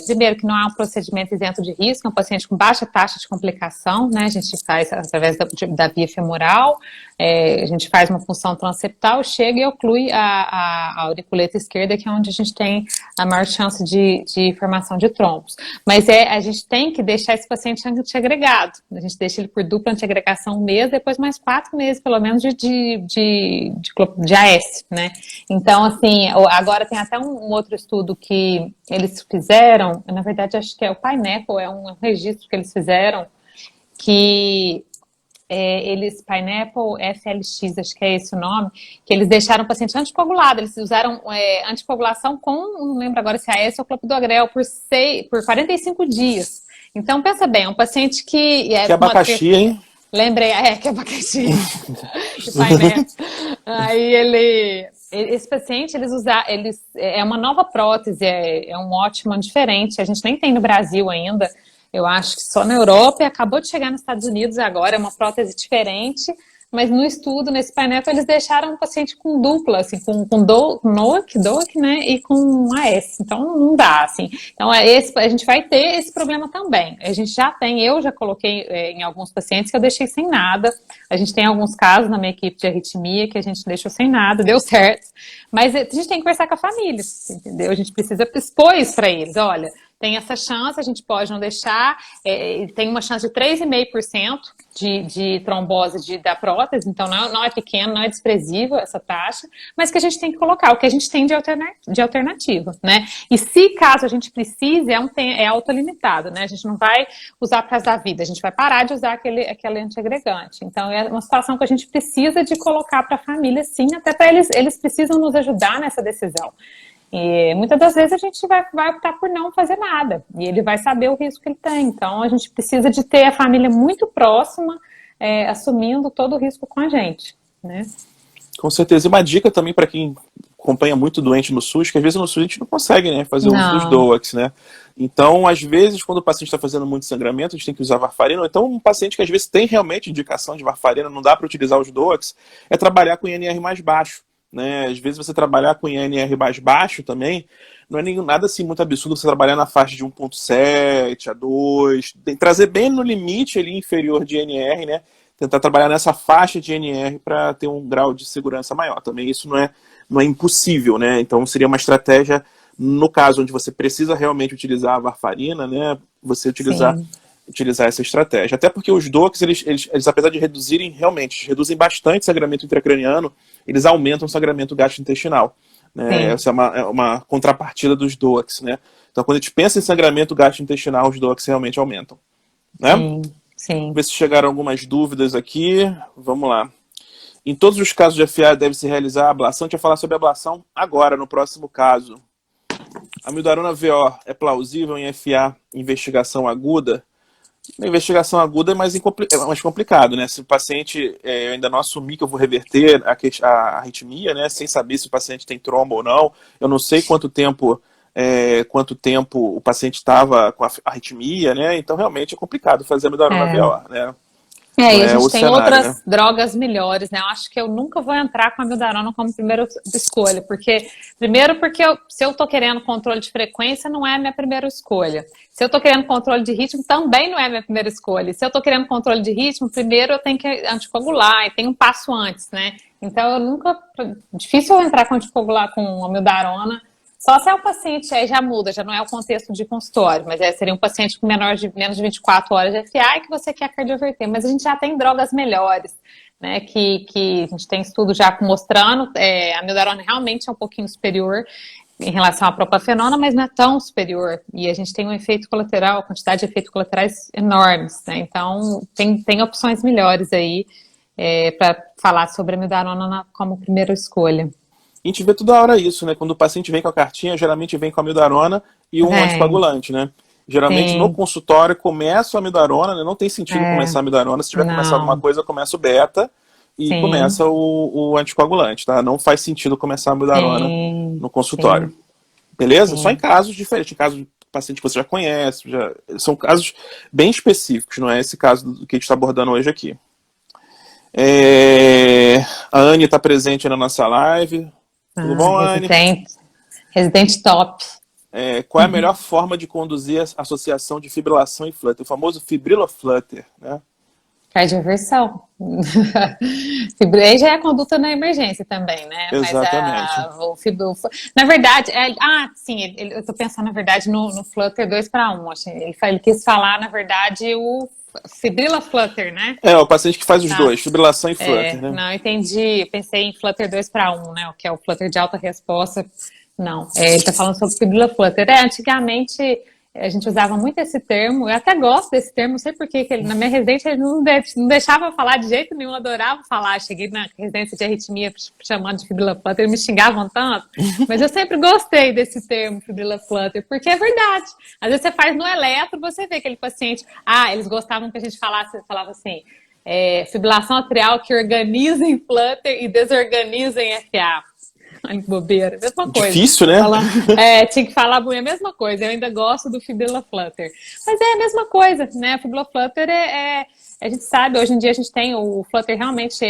primeiro que não é um procedimento isento de risco, é um paciente com baixa taxa de complicação, né? A gente faz através da via femoral, a gente faz uma punção transeptal, chega e oclui a auriculeta esquerda, que é onde a gente tem a maior chance de formação de trombos. Mas a gente tem que deixar esse paciente antiagregado. A gente deixa ele por dupla antiagregação 1 mês, depois mais 4 meses, pelo menos, de AS, né? Então, assim, agora tem até um outro estudo que eles fizeram, na verdade, acho que é o Pineapple, é um registro que eles fizeram, que Pineapple FLX, acho que é esse o nome, que eles deixaram o paciente anticoagulado, eles usaram anticoagulação com, não lembro agora se é AS ou clopidogrel, por 45 dias. Então, pensa bem, um paciente que... Que abacaxi, hein? Lembrei, que abacaxi. Que Pineapple. Aí esse paciente, é uma nova prótese, é um ótimo diferente, a gente nem tem no Brasil ainda, eu acho que só na Europa e acabou de chegar nos Estados Unidos agora, é uma prótese diferente, mas no estudo, nesse painel, eles deixaram o paciente com dupla, assim, com DOAC, né, e com AS, então não dá, assim. Então a gente vai ter esse problema também. A gente eu já coloquei em alguns pacientes que eu deixei sem nada, a gente tem alguns casos na minha equipe de arritmia que a gente deixou sem nada, deu certo, mas a gente tem que conversar com a família, entendeu? A gente precisa expor isso para eles, olha, tem essa chance, a gente pode não deixar, tem uma chance de 3,5% de trombose da prótese, então não é pequeno, não é desprezível essa taxa, mas que a gente tem que colocar o que a gente tem de alternativa, né? E se caso a gente precise, é autolimitado, né? A gente não vai usar para da vida, a gente vai parar de usar aquele antiagregante. Então é uma situação que a gente precisa de colocar para a família, sim, até para eles precisam nos ajudar nessa decisão. E muitas das vezes a gente vai optar por não fazer nada, e ele vai saber o risco que ele tem. Então a gente precisa de ter a família muito próxima, assumindo todo o risco com a gente, né? Com certeza. E uma dica também para quem acompanha muito doente no SUS, que às vezes no SUS a gente não consegue, né, fazer uso dos DOACs, né? Então, às vezes, quando o paciente está fazendo muito sangramento, a gente tem que usar varfarina. Ou então, um paciente que às vezes tem realmente indicação de varfarina, não dá para utilizar os DOACs, é trabalhar com INR mais baixo. Né? Às vezes você trabalhar com INR mais baixo também, não é nada assim muito absurdo você trabalhar na faixa de 1,7 a 2, trazer bem no limite ali inferior de INR, né? Tentar trabalhar nessa faixa de INR para ter um grau de segurança maior. Também isso não é impossível, né? Então seria uma estratégia, no caso onde você precisa realmente utilizar a varfarina, né? Você utilizar essa estratégia. Até porque os DOACs, eles apesar de reduzem bastante sangramento intracraniano, eles aumentam o sangramento gastrointestinal. Né? Essa é uma contrapartida dos DOACs. Né? Então, quando a gente pensa em sangramento gastrointestinal, os DOACs realmente aumentam. Né? Sim. Vamos ver se chegaram algumas dúvidas aqui. Vamos lá. Em todos os casos de FA deve-se realizar a ablação. A gente vai falar sobre a ablação agora, no próximo caso. A amiodarona VO é plausível em FA investigação aguda? Na investigação aguda é mais complicado, né? Se o paciente, eu ainda não assumi que eu vou reverter a arritmia, né? Sem saber se o paciente tem trombo ou não. Eu não sei quanto tempo o paciente estava com a arritmia, né? Então realmente é complicado fazer a amiodarona VO, né? E a gente tem outras drogas melhores, né? Eu acho que eu nunca vou entrar com a amiodarona como primeira escolha, porque se eu tô querendo controle de frequência, não é a minha primeira escolha. Se eu tô querendo controle de ritmo, também não é a minha primeira escolha. Se eu tô querendo controle de ritmo, primeiro eu tenho que anticoagular, e tem um passo antes, né? Então difícil eu entrar com anticoagular com amiodarona. Só se é o paciente, aí já muda, já não é o contexto de consultório, mas seria um paciente com menos de 24 horas de FA e que você quer cardioverter. Mas a gente já tem drogas melhores, né, que a gente tem estudo já mostrando, a amiodarona realmente é um pouquinho superior em relação à propafenona, mas não é tão superior. E a gente tem um efeito colateral, quantidade de efeitos colaterais enormes, né? Então tem opções melhores aí para falar sobre a amiodarona como primeira escolha. A gente vê toda hora isso, né? Quando o paciente vem com a cartinha, geralmente vem com a amiodarona e um anticoagulante, né? Geralmente no consultório começa a amiodarona, né? Não tem sentido começar a amiodarona. Se tiver que começar alguma coisa, começa o beta e começa o anticoagulante, tá? Não faz sentido começar a amiodarona no consultório. Beleza? Só em casos diferentes, em casos de paciente que você já conhece, são casos bem específicos, não é esse caso que a gente está abordando hoje aqui. A Anne está presente na nossa live. Tudo bom, Anne? Residente top. Qual é a melhor forma de conduzir a associação de fibrilação e flutter? O famoso fibrila-flutter, né? Cardioversão. Fibrei já é a conduta na emergência também, né? Exatamente. Na verdade, sim, eu tô pensando, na verdade, no Flutter 2-1. Ele quis falar, na verdade, o fibrila Flutter, né? O paciente que faz os dois, fibrilação e Flutter, né? Não, entendi. Pensei em Flutter 2-1, né? O que é o Flutter de alta resposta. Não, ele tá falando sobre fibrila Flutter. Antigamente a gente usava muito esse termo, eu até gosto desse termo, não sei por que na minha residência ele não deixava eu falar de jeito nenhum, eu adorava falar. Cheguei na residência de arritmia chamando de fibrila Flutter, eles me xingavam tanto, mas eu sempre gostei desse termo, fibrila Flutter, porque é verdade. Às vezes você faz no eletro, você vê aquele paciente, eles gostavam que a gente falava assim, fibrilação atrial que organiza em Flutter e desorganiza em FA. Ai, que bobeira, mesma coisa. Difícil, né? Tinha que falar a mesma coisa. Eu ainda gosto do fibrila Flutter. Mas é a mesma coisa, né? O fibrila Flutter a gente sabe, hoje em dia a gente tem o Flutter realmente, a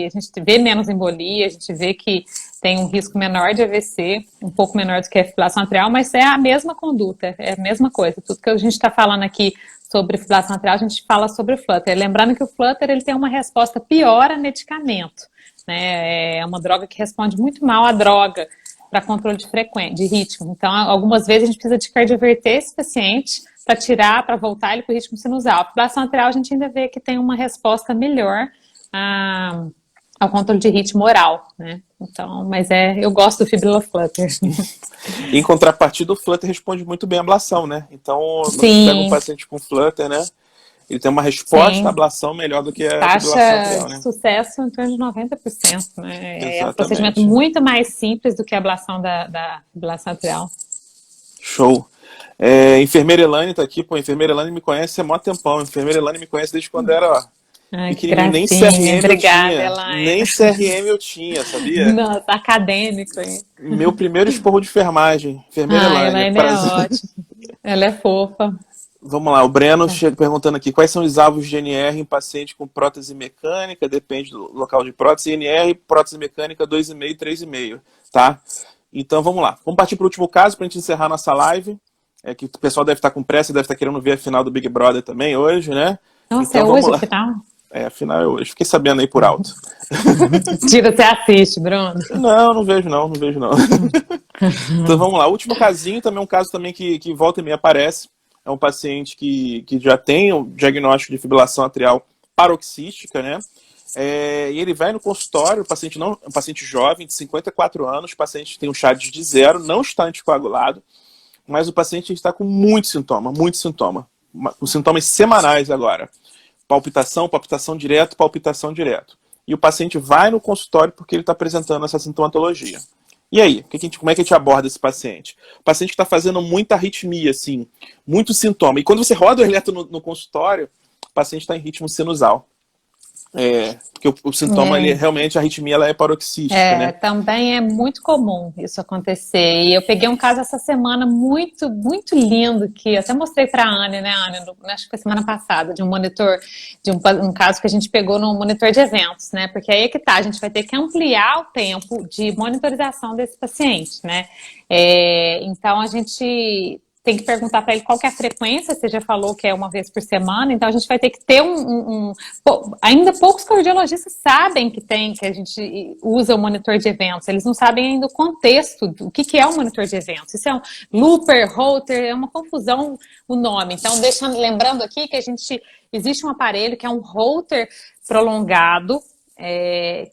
gente vê menos embolia, a gente vê que tem um risco menor de AVC, um pouco menor do que a fibrilação atrial, mas é a mesma conduta, é a mesma coisa. Tudo que a gente está falando aqui sobre fibrilação atrial, a gente fala sobre o Flutter. Lembrando que o Flutter ele tem uma resposta pior a medicamento. Né? É uma droga que responde muito mal à droga para controle de ritmo. Então, algumas vezes a gente precisa de cardioverter esse paciente para tirar, para voltar ele para o ritmo sinusal. A fibrilação atrial a gente ainda vê que tem uma resposta melhor ao controle de ritmo oral, né? Então, mas eu gosto do fibrila Flutter. Em contrapartida, o Flutter responde muito bem à ablação, né? Então, você pega um paciente com Flutter, né? Ele tem uma resposta à ablação melhor do que a fibrilação atrial, né? Taxa de sucesso em torno de 90%, né? É um procedimento muito mais simples do que a ablação da fibrilação atrial. Show. Enfermeira Elane tá aqui, pô, a enfermeira Elane me conhece há mó tempão, a enfermeira Elane me conhece desde quando era pequenininho, nem CRM obrigada, eu tinha, Elaine. nem CRM eu tinha, sabia? Nossa, acadêmico, hein? Meu primeiro esporro de enfermagem, enfermeira Elane. Elaine é ótima, ela é fofa. Vamos lá, o Breno chega perguntando aqui, quais são os alvos de NR em paciente com prótese mecânica, depende do local de prótese, NR, prótese mecânica 2,5 e 3,5, tá? Então vamos lá, vamos partir para o último caso para a gente encerrar nossa live, que o pessoal deve estar com pressa, deve estar querendo ver a final do Big Brother também hoje, né? Nossa, então, hoje a final? A final é hoje, fiquei sabendo aí por alto. Tira, você assiste, Bruno? Não vejo não. Então vamos lá, o último casinho também é um caso também que volta e meia aparece. É um paciente que já tem o diagnóstico de fibrilação atrial paroxística, né? E ele vai no consultório, um paciente jovem, de 54 anos, o paciente tem um CHADS de 0, não está anticoagulado, mas o paciente está com muito sintoma, com sintomas semanais agora. Palpitação direto. E o paciente vai no consultório porque ele está apresentando essa sintomatologia. E aí, como é que a gente aborda esse paciente? O paciente está fazendo muita arritmia, assim, muito sintoma. E quando você roda o eletro no consultório, o paciente está em ritmo sinusal. Porque o sintoma, realmente, a arritmia ela é paroxística, né? Também é muito comum isso acontecer. E eu peguei um caso essa semana muito, muito lindo, que eu até mostrei para a Anne, né, Anne? Acho que foi semana passada, de um monitor, um caso que a gente pegou no monitor de eventos, né? Porque aí é que tá, a gente vai ter que ampliar o tempo de monitorização desse paciente, né? Então, a gente tem que perguntar para ele qual que é a frequência, você já falou que é uma vez por semana, então a gente vai ter que ter ainda poucos cardiologistas sabem que a gente usa o monitor de eventos, eles não sabem ainda o contexto do que é um monitor de eventos. Isso é um looper, holter, é uma confusão o nome. Então, lembrando aqui que existe um aparelho que é um holter prolongado,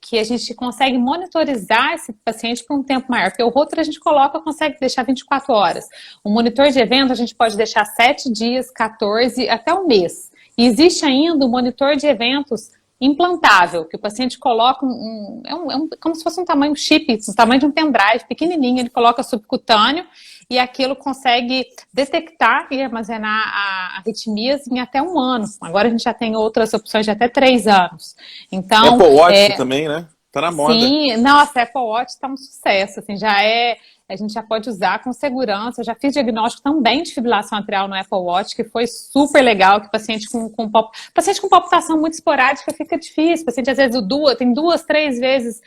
que a gente consegue monitorizar esse paciente por um tempo maior, porque o holter a gente consegue deixar 24 horas. O monitor de evento a gente pode deixar 7 dias, 14, até um mês. E existe ainda o monitor de eventos implantável, que o paciente coloca como se fosse um chip, o tamanho de um pendrive, pequenininho, ele coloca subcutâneo, e aquilo consegue detectar e armazenar arritmias em até 1 ano. Agora a gente já tem outras opções de até 3 anos. Então, Apple Watch também, né? Tá na moda. Sim, nossa, a Apple Watch tá um sucesso, assim, já é a gente já pode usar com segurança. Eu já fiz diagnóstico também de fibrilação atrial no Apple Watch, que foi super legal, que paciente com palpitação muito esporádica fica difícil. O paciente às vezes tem 2, 3 vezes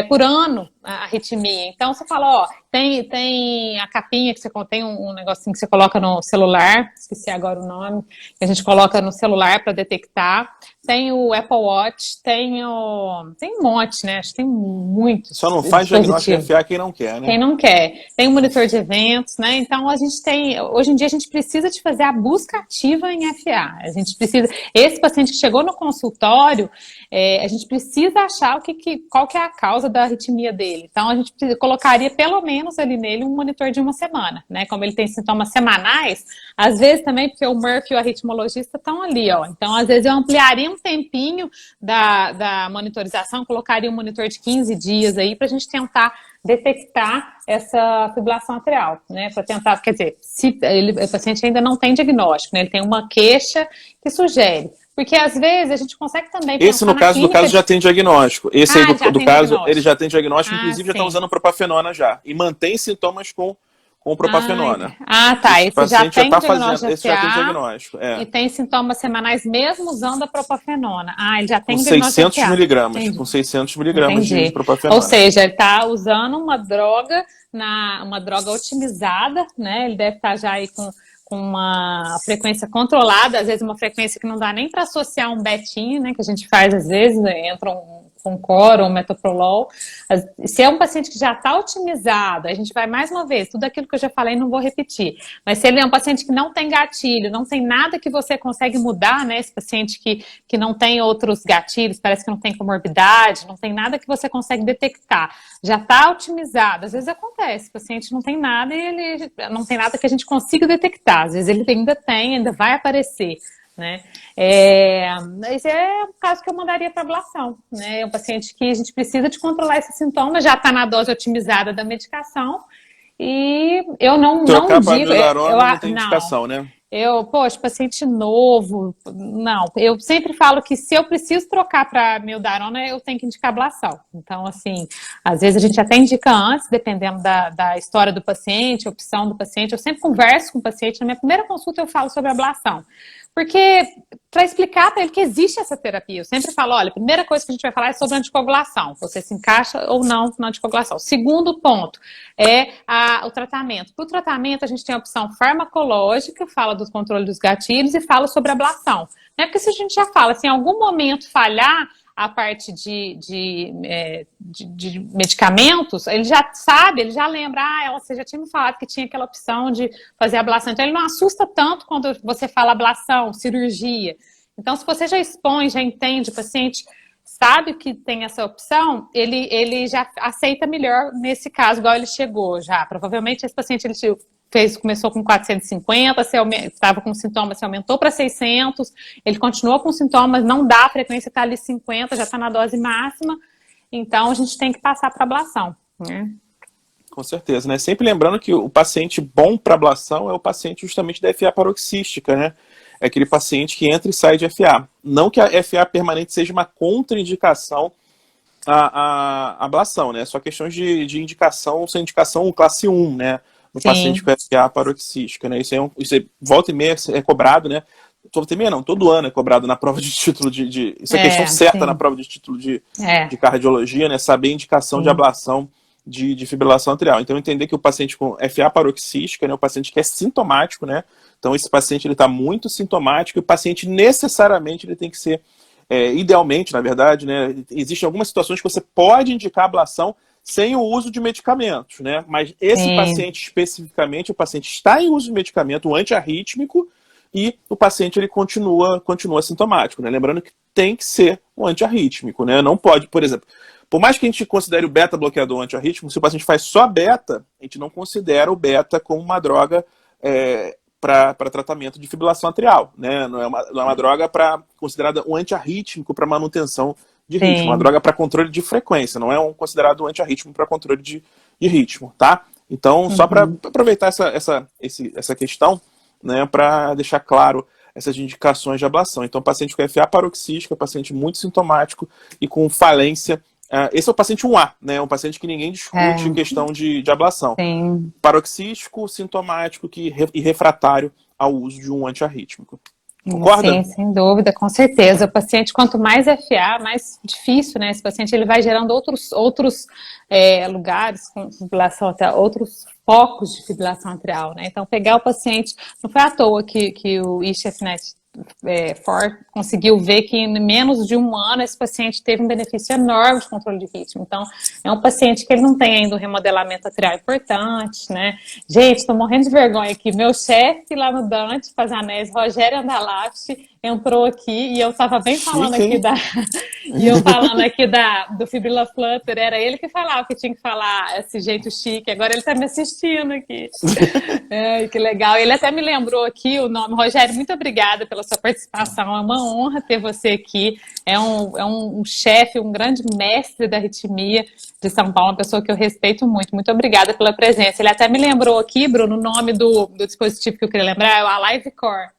por ano a arritmia. Então você fala, ó, tem a capinha que você tem um negocinho que você coloca no celular, esqueci agora o nome, que a gente coloca no celular para detectar. Tem o Apple Watch, tem um monte, né? Acho que tem muitos. Só não faz diagnóstico de FA quem não quer, né? Quem não quer. Tem o monitor de eventos, né? Então hoje em dia a gente precisa de fazer a busca ativa em FA. A gente precisa, esse paciente que chegou no consultório, a gente precisa achar qual que é a causa da arritmia dele. Então a gente colocaria pelo menos ali nele um monitor de 1 semana, né? Como ele tem sintomas semanais, às vezes também, porque o Murphy e o arritmologista estão ali, ó. Então às vezes eu ampliaria um tempinho da monitorização, colocaria um monitor de 15 dias aí pra gente tentar detectar essa fibrilação atrial, né? Para tentar, quer dizer, se o paciente ainda não tem diagnóstico, né? Ele tem uma queixa que sugere. Porque às vezes a gente consegue também Esse, no caso do caso, já tem diagnóstico. Esse aí do caso, ele já tem diagnóstico, inclusive já está usando propafenona já. E mantém sintomas com propafenona. Tá. Esse já tem diagnóstico. E tem sintomas semanais mesmo usando a propafenona. Ele já tem com diagnóstico. 600 miligramas. Com 600 miligramas de propafenona. Ou seja, ele está usando uma droga otimizada, né? Ele deve estar já aí com uma frequência controlada, às vezes uma frequência que não dá nem para associar um betinho, né, que a gente faz às vezes, entra um Concor ou um metoprolol. Se é um paciente que já está otimizado, a gente vai mais uma vez, tudo aquilo que eu já falei não vou repetir, mas se ele é um paciente que não tem gatilho, não tem nada que você consegue mudar, né, esse paciente que não tem outros gatilhos, parece que não tem comorbidade, não tem nada que você consegue detectar, já está otimizado, às vezes acontece, o paciente não tem nada e ele não tem nada que a gente consiga detectar, às vezes ele ainda vai aparecer, né? Esse é o caso que eu mandaria para ablação, né? É um paciente que a gente precisa de controlar esses sintomas, já está na dose otimizada da medicação e eu não digo... não tem indicação, né? Paciente novo, não. Eu sempre falo que se eu preciso trocar para mildarona, eu tenho que indicar ablação. Então, assim, às vezes a gente até indica antes, dependendo da história do paciente, opção do paciente. Eu sempre converso com o paciente. Na minha primeira consulta eu falo sobre ablação. Porque, para explicar para ele que existe essa terapia, eu sempre falo, olha, a primeira coisa que a gente vai falar é sobre anticoagulação, você se encaixa ou não na anticoagulação. Segundo ponto é o tratamento. Para o tratamento, a gente tem a opção farmacológica, fala do controle dos gatilhos e fala sobre ablação. Não é porque se a gente já fala, se em algum momento falhar a parte de medicamentos, ele já sabe, ele já lembra, você já tinha me falado que tinha aquela opção de fazer ablação. Então, ele não assusta tanto quando você fala ablação, cirurgia. Então, se você já expõe, já entende, o paciente sabe que tem essa opção, ele já aceita melhor nesse caso, igual ele chegou já. Provavelmente, esse paciente, começou com 450, estava com sintomas, se aumentou para 600, ele continuou com sintomas, não dá, a frequência está ali 50, já está na dose máxima, então a gente tem que passar para ablação, né? Com certeza, né? Sempre lembrando que o paciente bom para ablação é o paciente justamente da FA paroxística, né? É aquele paciente que entra e sai de FA. Não que a FA permanente seja uma contraindicação à ablação, né? Só questões de indicação, sem indicação classe 1, né? No paciente com FA paroxística, né? Isso volta e meia é cobrado, né? Volta e meia não, todo ano é cobrado na prova de título isso é questão certa na prova de título de cardiologia, né? Saber a indicação de ablação de fibrilação atrial. Então, entender que o paciente com FA paroxística, né? O paciente que é sintomático, né? Então, esse paciente ele está muito sintomático e o paciente necessariamente ele tem que ser, idealmente, na verdade, né? Existem algumas situações que você pode indicar ablação sem o uso de medicamentos, né? Mas esse paciente especificamente, o paciente está em uso de medicamento, antiarrítmico, e o paciente ele continua sintomático, né? Lembrando que tem que ser um antiarrítmico, né? Não pode, por exemplo, por mais que a gente considere o beta bloqueador antiarrítmico, se o paciente faz só beta, a gente não considera o beta como uma droga para tratamento de fibrilação atrial, né? Não é uma droga considerada um antiarrítmico para manutenção de ritmo, uma droga para controle de frequência, não é considerado um antiarrítmico para controle de ritmo, tá? Então, só para aproveitar essa questão, né, para deixar claro essas indicações de ablação. Então, paciente com FA paroxística, paciente muito sintomático e com falência Esse é o paciente 1A, né? Um paciente que ninguém discute questão de ablação. Sim. Paroxístico, sintomático e refratário ao uso de um antiarrítmico. Concorda? Sim, sem dúvida, com certeza. O paciente, quanto mais FA, mais difícil, né? Esse paciente ele vai gerando outros lugares com fibrilação atrial, outros focos de fibrilação atrial, né? Então, pegar o paciente, não foi à toa que o ISHFNet conseguiu ver que em menos de um ano esse paciente teve um benefício enorme de controle de ritmo. Então, é um paciente que ele não tem ainda um remodelamento atrial importante, né? Gente, tô morrendo de vergonha aqui. Meu chefe lá no Dante Pazanese, Rogério Andalafti, entrou aqui e eu tava bem falando aqui do Fibrila Flutter, era ele que falava que tinha que falar esse jeito chique, agora ele tá me assistindo aqui. Que legal. Ele até me lembrou aqui o nome. Rogério, muito obrigada pela sua participação, é uma honra ter você aqui, é um chefe, um grande mestre da arritmia de São Paulo, uma pessoa que eu respeito muito. Muito obrigada pela presença. Ele até me lembrou aqui, Bruno, o nome do dispositivo que eu queria lembrar é o AliveCore,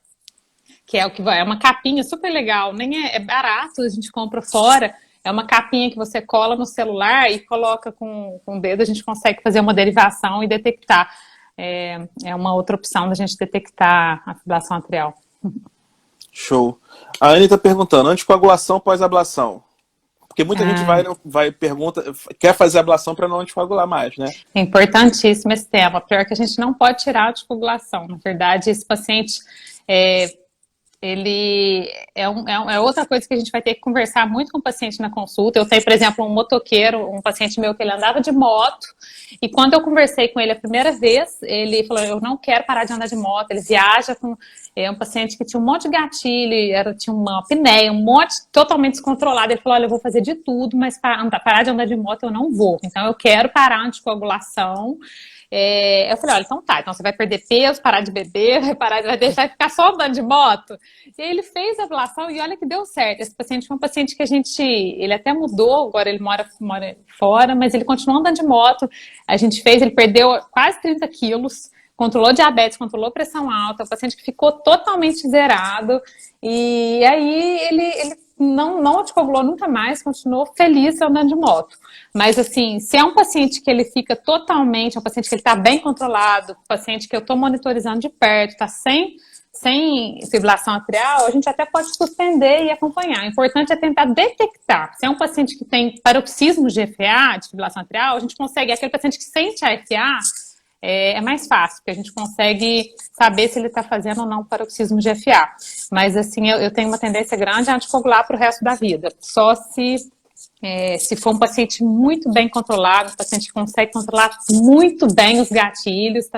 que é o que vai, é uma capinha super legal, nem é barato, a gente compra fora, é uma capinha que você cola no celular e coloca com o dedo, a gente consegue fazer uma derivação e detectar. É uma outra opção da gente detectar a fibrilação atrial. Show. A Anne está perguntando, anticoagulação pós-ablação? Porque muita gente quer fazer ablação para não anticoagular mais, né? É importantíssimo esse tema. Pior que a gente não pode tirar a anticoagulação. Na verdade, esse paciente ele é outra coisa que a gente vai ter que conversar muito com o paciente na consulta. Eu tenho, por exemplo, um motoqueiro, um paciente meu que ele andava de moto, e quando eu conversei com ele a primeira vez, ele falou, eu não quero parar de andar de moto, ele viaja com... É um paciente que tinha um monte de gatilho, tinha uma apneia, um monte totalmente descontrolado. Ele falou, olha, eu vou fazer de tudo, mas parar de andar de moto eu não vou. Então eu quero parar a anticoagulação. Eu falei, olha, então tá, então você vai perder peso, parar de beber, vai ficar só andando de moto. E aí ele fez a ablação e olha que deu certo. Esse paciente foi um paciente que ele até mudou, agora ele mora fora, mas ele continua andando de moto. Ele perdeu quase 30 quilos, controlou diabetes, controlou pressão alta, o paciente que ficou totalmente zerado, e aí ele não anticoagulou nunca mais, continuou feliz andando de moto. Mas assim, se é um paciente que ele fica totalmente, é um paciente que ele está bem controlado, um paciente que eu estou monitorizando de perto, está sem fibrilação atrial, a gente até pode suspender e acompanhar. O importante é tentar detectar. Se é um paciente que tem paroxismo de FA, de fibrilação atrial, a gente consegue, aquele paciente que sente a FA, é mais fácil, porque a gente consegue saber se ele está fazendo ou não paroxismo de FA. Mas, assim, eu tenho uma tendência grande a anticoagular para o resto da vida. Só se for um paciente muito bem controlado, um paciente que consegue controlar muito bem os gatilhos,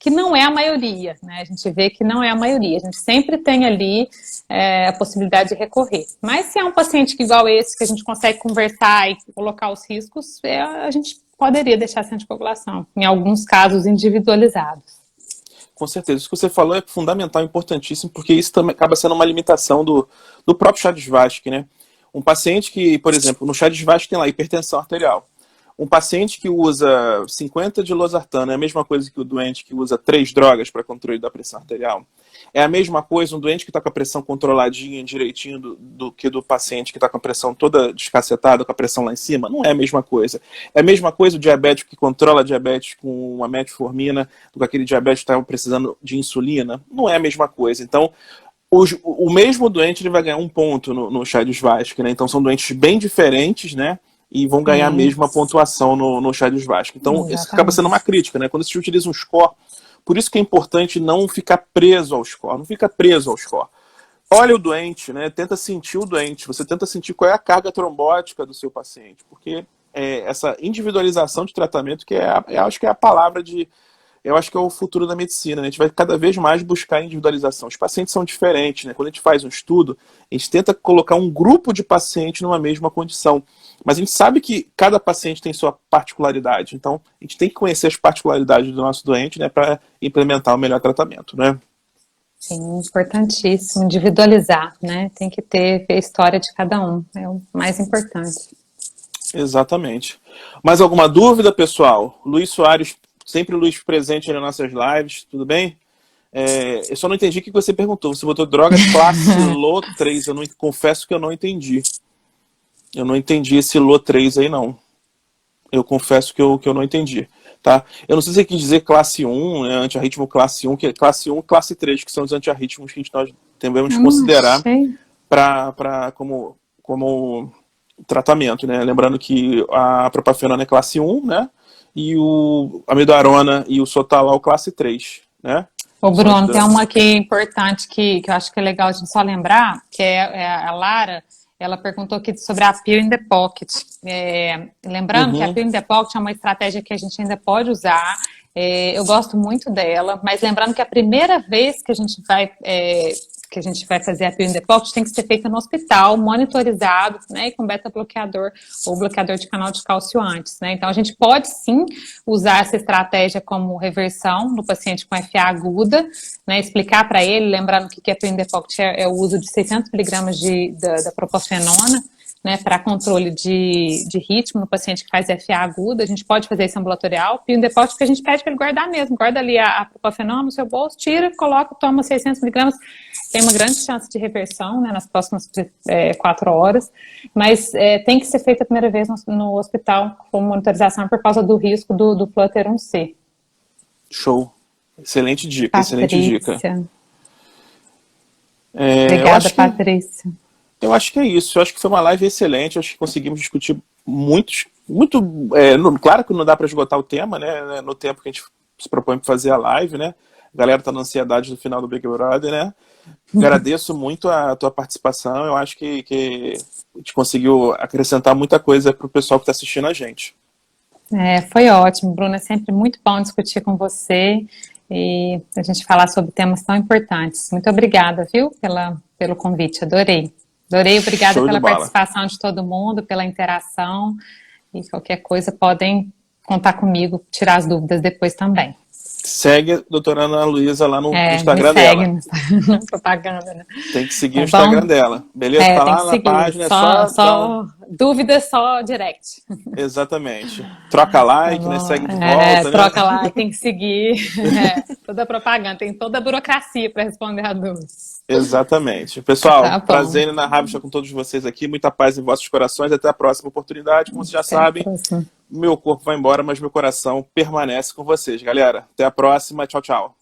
que não é a maioria, né? A gente vê que não é a maioria. A gente sempre tem ali a possibilidade de recorrer. Mas se é um paciente que, igual esse, que a gente consegue conversar e colocar os riscos, a gente poderia deixar essa anticoagulação, em alguns casos individualizados. Com certeza. Isso que você falou é fundamental, importantíssimo, porque isso também acaba sendo uma limitação do próprio Chades-Vasque, né? Um paciente que, por exemplo, no Chades-Vasque tem lá hipertensão arterial. Um paciente que usa 50 de losartano é a mesma coisa que o doente que usa 3 drogas para controle da pressão arterial? É a mesma coisa um doente que está com a pressão controladinha, direitinho, do que do paciente que está com a pressão toda descacetada, com a pressão lá em cima? Não é a mesma coisa. É a mesma coisa o diabético que controla a diabetes com uma metformina, do que aquele diabético que está precisando de insulina? Não é a mesma coisa. Então, o mesmo doente ele vai ganhar um ponto no Chades-Vasque, né? Então, são doentes bem diferentes, né? E vão ganhar a mesma pontuação no Chades-Vasque. Então, exatamente. Isso acaba sendo uma crítica, né? Quando se utiliza um score, por isso que é importante não ficar preso ao score, não fica preso ao score. Olha o doente, né? Tenta sentir o doente, você tenta sentir qual é a carga trombótica do seu paciente, porque essa individualização de tratamento que acho que é a palavra eu acho que é o futuro da medicina, né? A gente vai cada vez mais buscar individualização. Os pacientes são diferentes, né? Quando a gente faz um estudo, a gente tenta colocar um grupo de pacientes numa mesma condição. Mas a gente sabe que cada paciente tem sua particularidade. Então, a gente tem que conhecer as particularidades do nosso doente, né? Para implementar o melhor tratamento, né? Sim, importantíssimo. Individualizar, né? Tem que ver a história de cada um. É o mais importante. Exatamente. Mais alguma dúvida, pessoal? Luiz Soares, sempre o Luiz presente nas nossas lives, tudo bem? Eu só não entendi o que você perguntou. Você botou drogas classe LO3, confesso que eu não entendi. Eu não entendi esse LO3 aí, não. Eu confesso que eu não entendi. Tá? Eu não sei se você quis dizer classe 1, né, antiarritmo classe 1, que é classe 1 e classe 3, que são os antiarritmos que nós devemos considerar Achei. como tratamento, né? Lembrando que a propafenona é classe 1, né? E o amidarona e o sotalol classe 3, né? Ô, São as Bruno, tem da... uma aqui importante que eu acho que é legal a gente só lembrar, que é a Lara, ela perguntou aqui sobre a Pill in the Pocket. Lembrando que a Uhum. Pill in the Pocket é uma estratégia que a gente ainda pode usar, eu gosto muito dela, mas lembrando que a primeira vez que a gente vai fazer a Pill in the Pocket tem que ser feita no hospital, monitorizado, né, e com beta-bloqueador ou bloqueador de canal de cálcio antes, né? Então a gente pode sim usar essa estratégia como reversão no paciente com FA aguda, né, explicar para ele, lembrando que a Pill in the Pocket é o uso de 600 miligramas da propafenona, né, para controle de ritmo no paciente que faz FA aguda. A gente pode fazer isso ambulatorial. Pill in the Pocket que a gente pede para ele guardar mesmo. Guarda ali a propafenona no seu bolso, tira, coloca, toma 600 miligramas. Tem uma grande chance de reversão, né, nas próximas 4 horas, mas tem que ser feita a primeira vez no hospital com monitorização por causa do risco do Flutter 1C. Show. Excelente dica, excelente dica. Patrícia. Eu Obrigada, acho que Patrícia. Eu acho que é isso. Eu acho que foi uma live excelente. Eu acho que conseguimos discutir claro que não dá para esgotar o tema, né? No tempo que a gente se propõe para fazer a live, né? A galera tá na ansiedade do final do Big Brother, né? Agradeço muito a tua participação. Eu acho que a gente conseguiu acrescentar muita coisa para o pessoal que está assistindo a gente. Foi ótimo, Bruna. É sempre muito bom discutir com você e a gente falar sobre temas tão importantes. Muito obrigada, viu, pelo convite. Adorei. Adorei, obrigada Show de pela bola. participação de todo mundo, pela interação. E qualquer coisa podem contar comigo, tirar as dúvidas depois também. Segue a doutora Ana Luísa lá no Me Instagram segue dela. no propaganda, né? Tem que seguir o Tá Instagram bom? dela. Beleza? Tá Tem que lá na seguir. página, é só dar um... Só dúvidas, só direct. Exatamente. Troca Tá like, né? bom. Segue de volta, né? Troca lá, tem que seguir. Toda a propaganda, tem toda a burocracia para responder a dúvidas. Exatamente. Pessoal, Tá bom. prazer inenarrável estar com todos vocês aqui. Muita paz em vossos corações. Até a próxima oportunidade. Como vocês já Até a sabem, próxima. meu corpo vai embora, mas meu coração permanece com vocês, galera. Até a próxima. Tchau, tchau.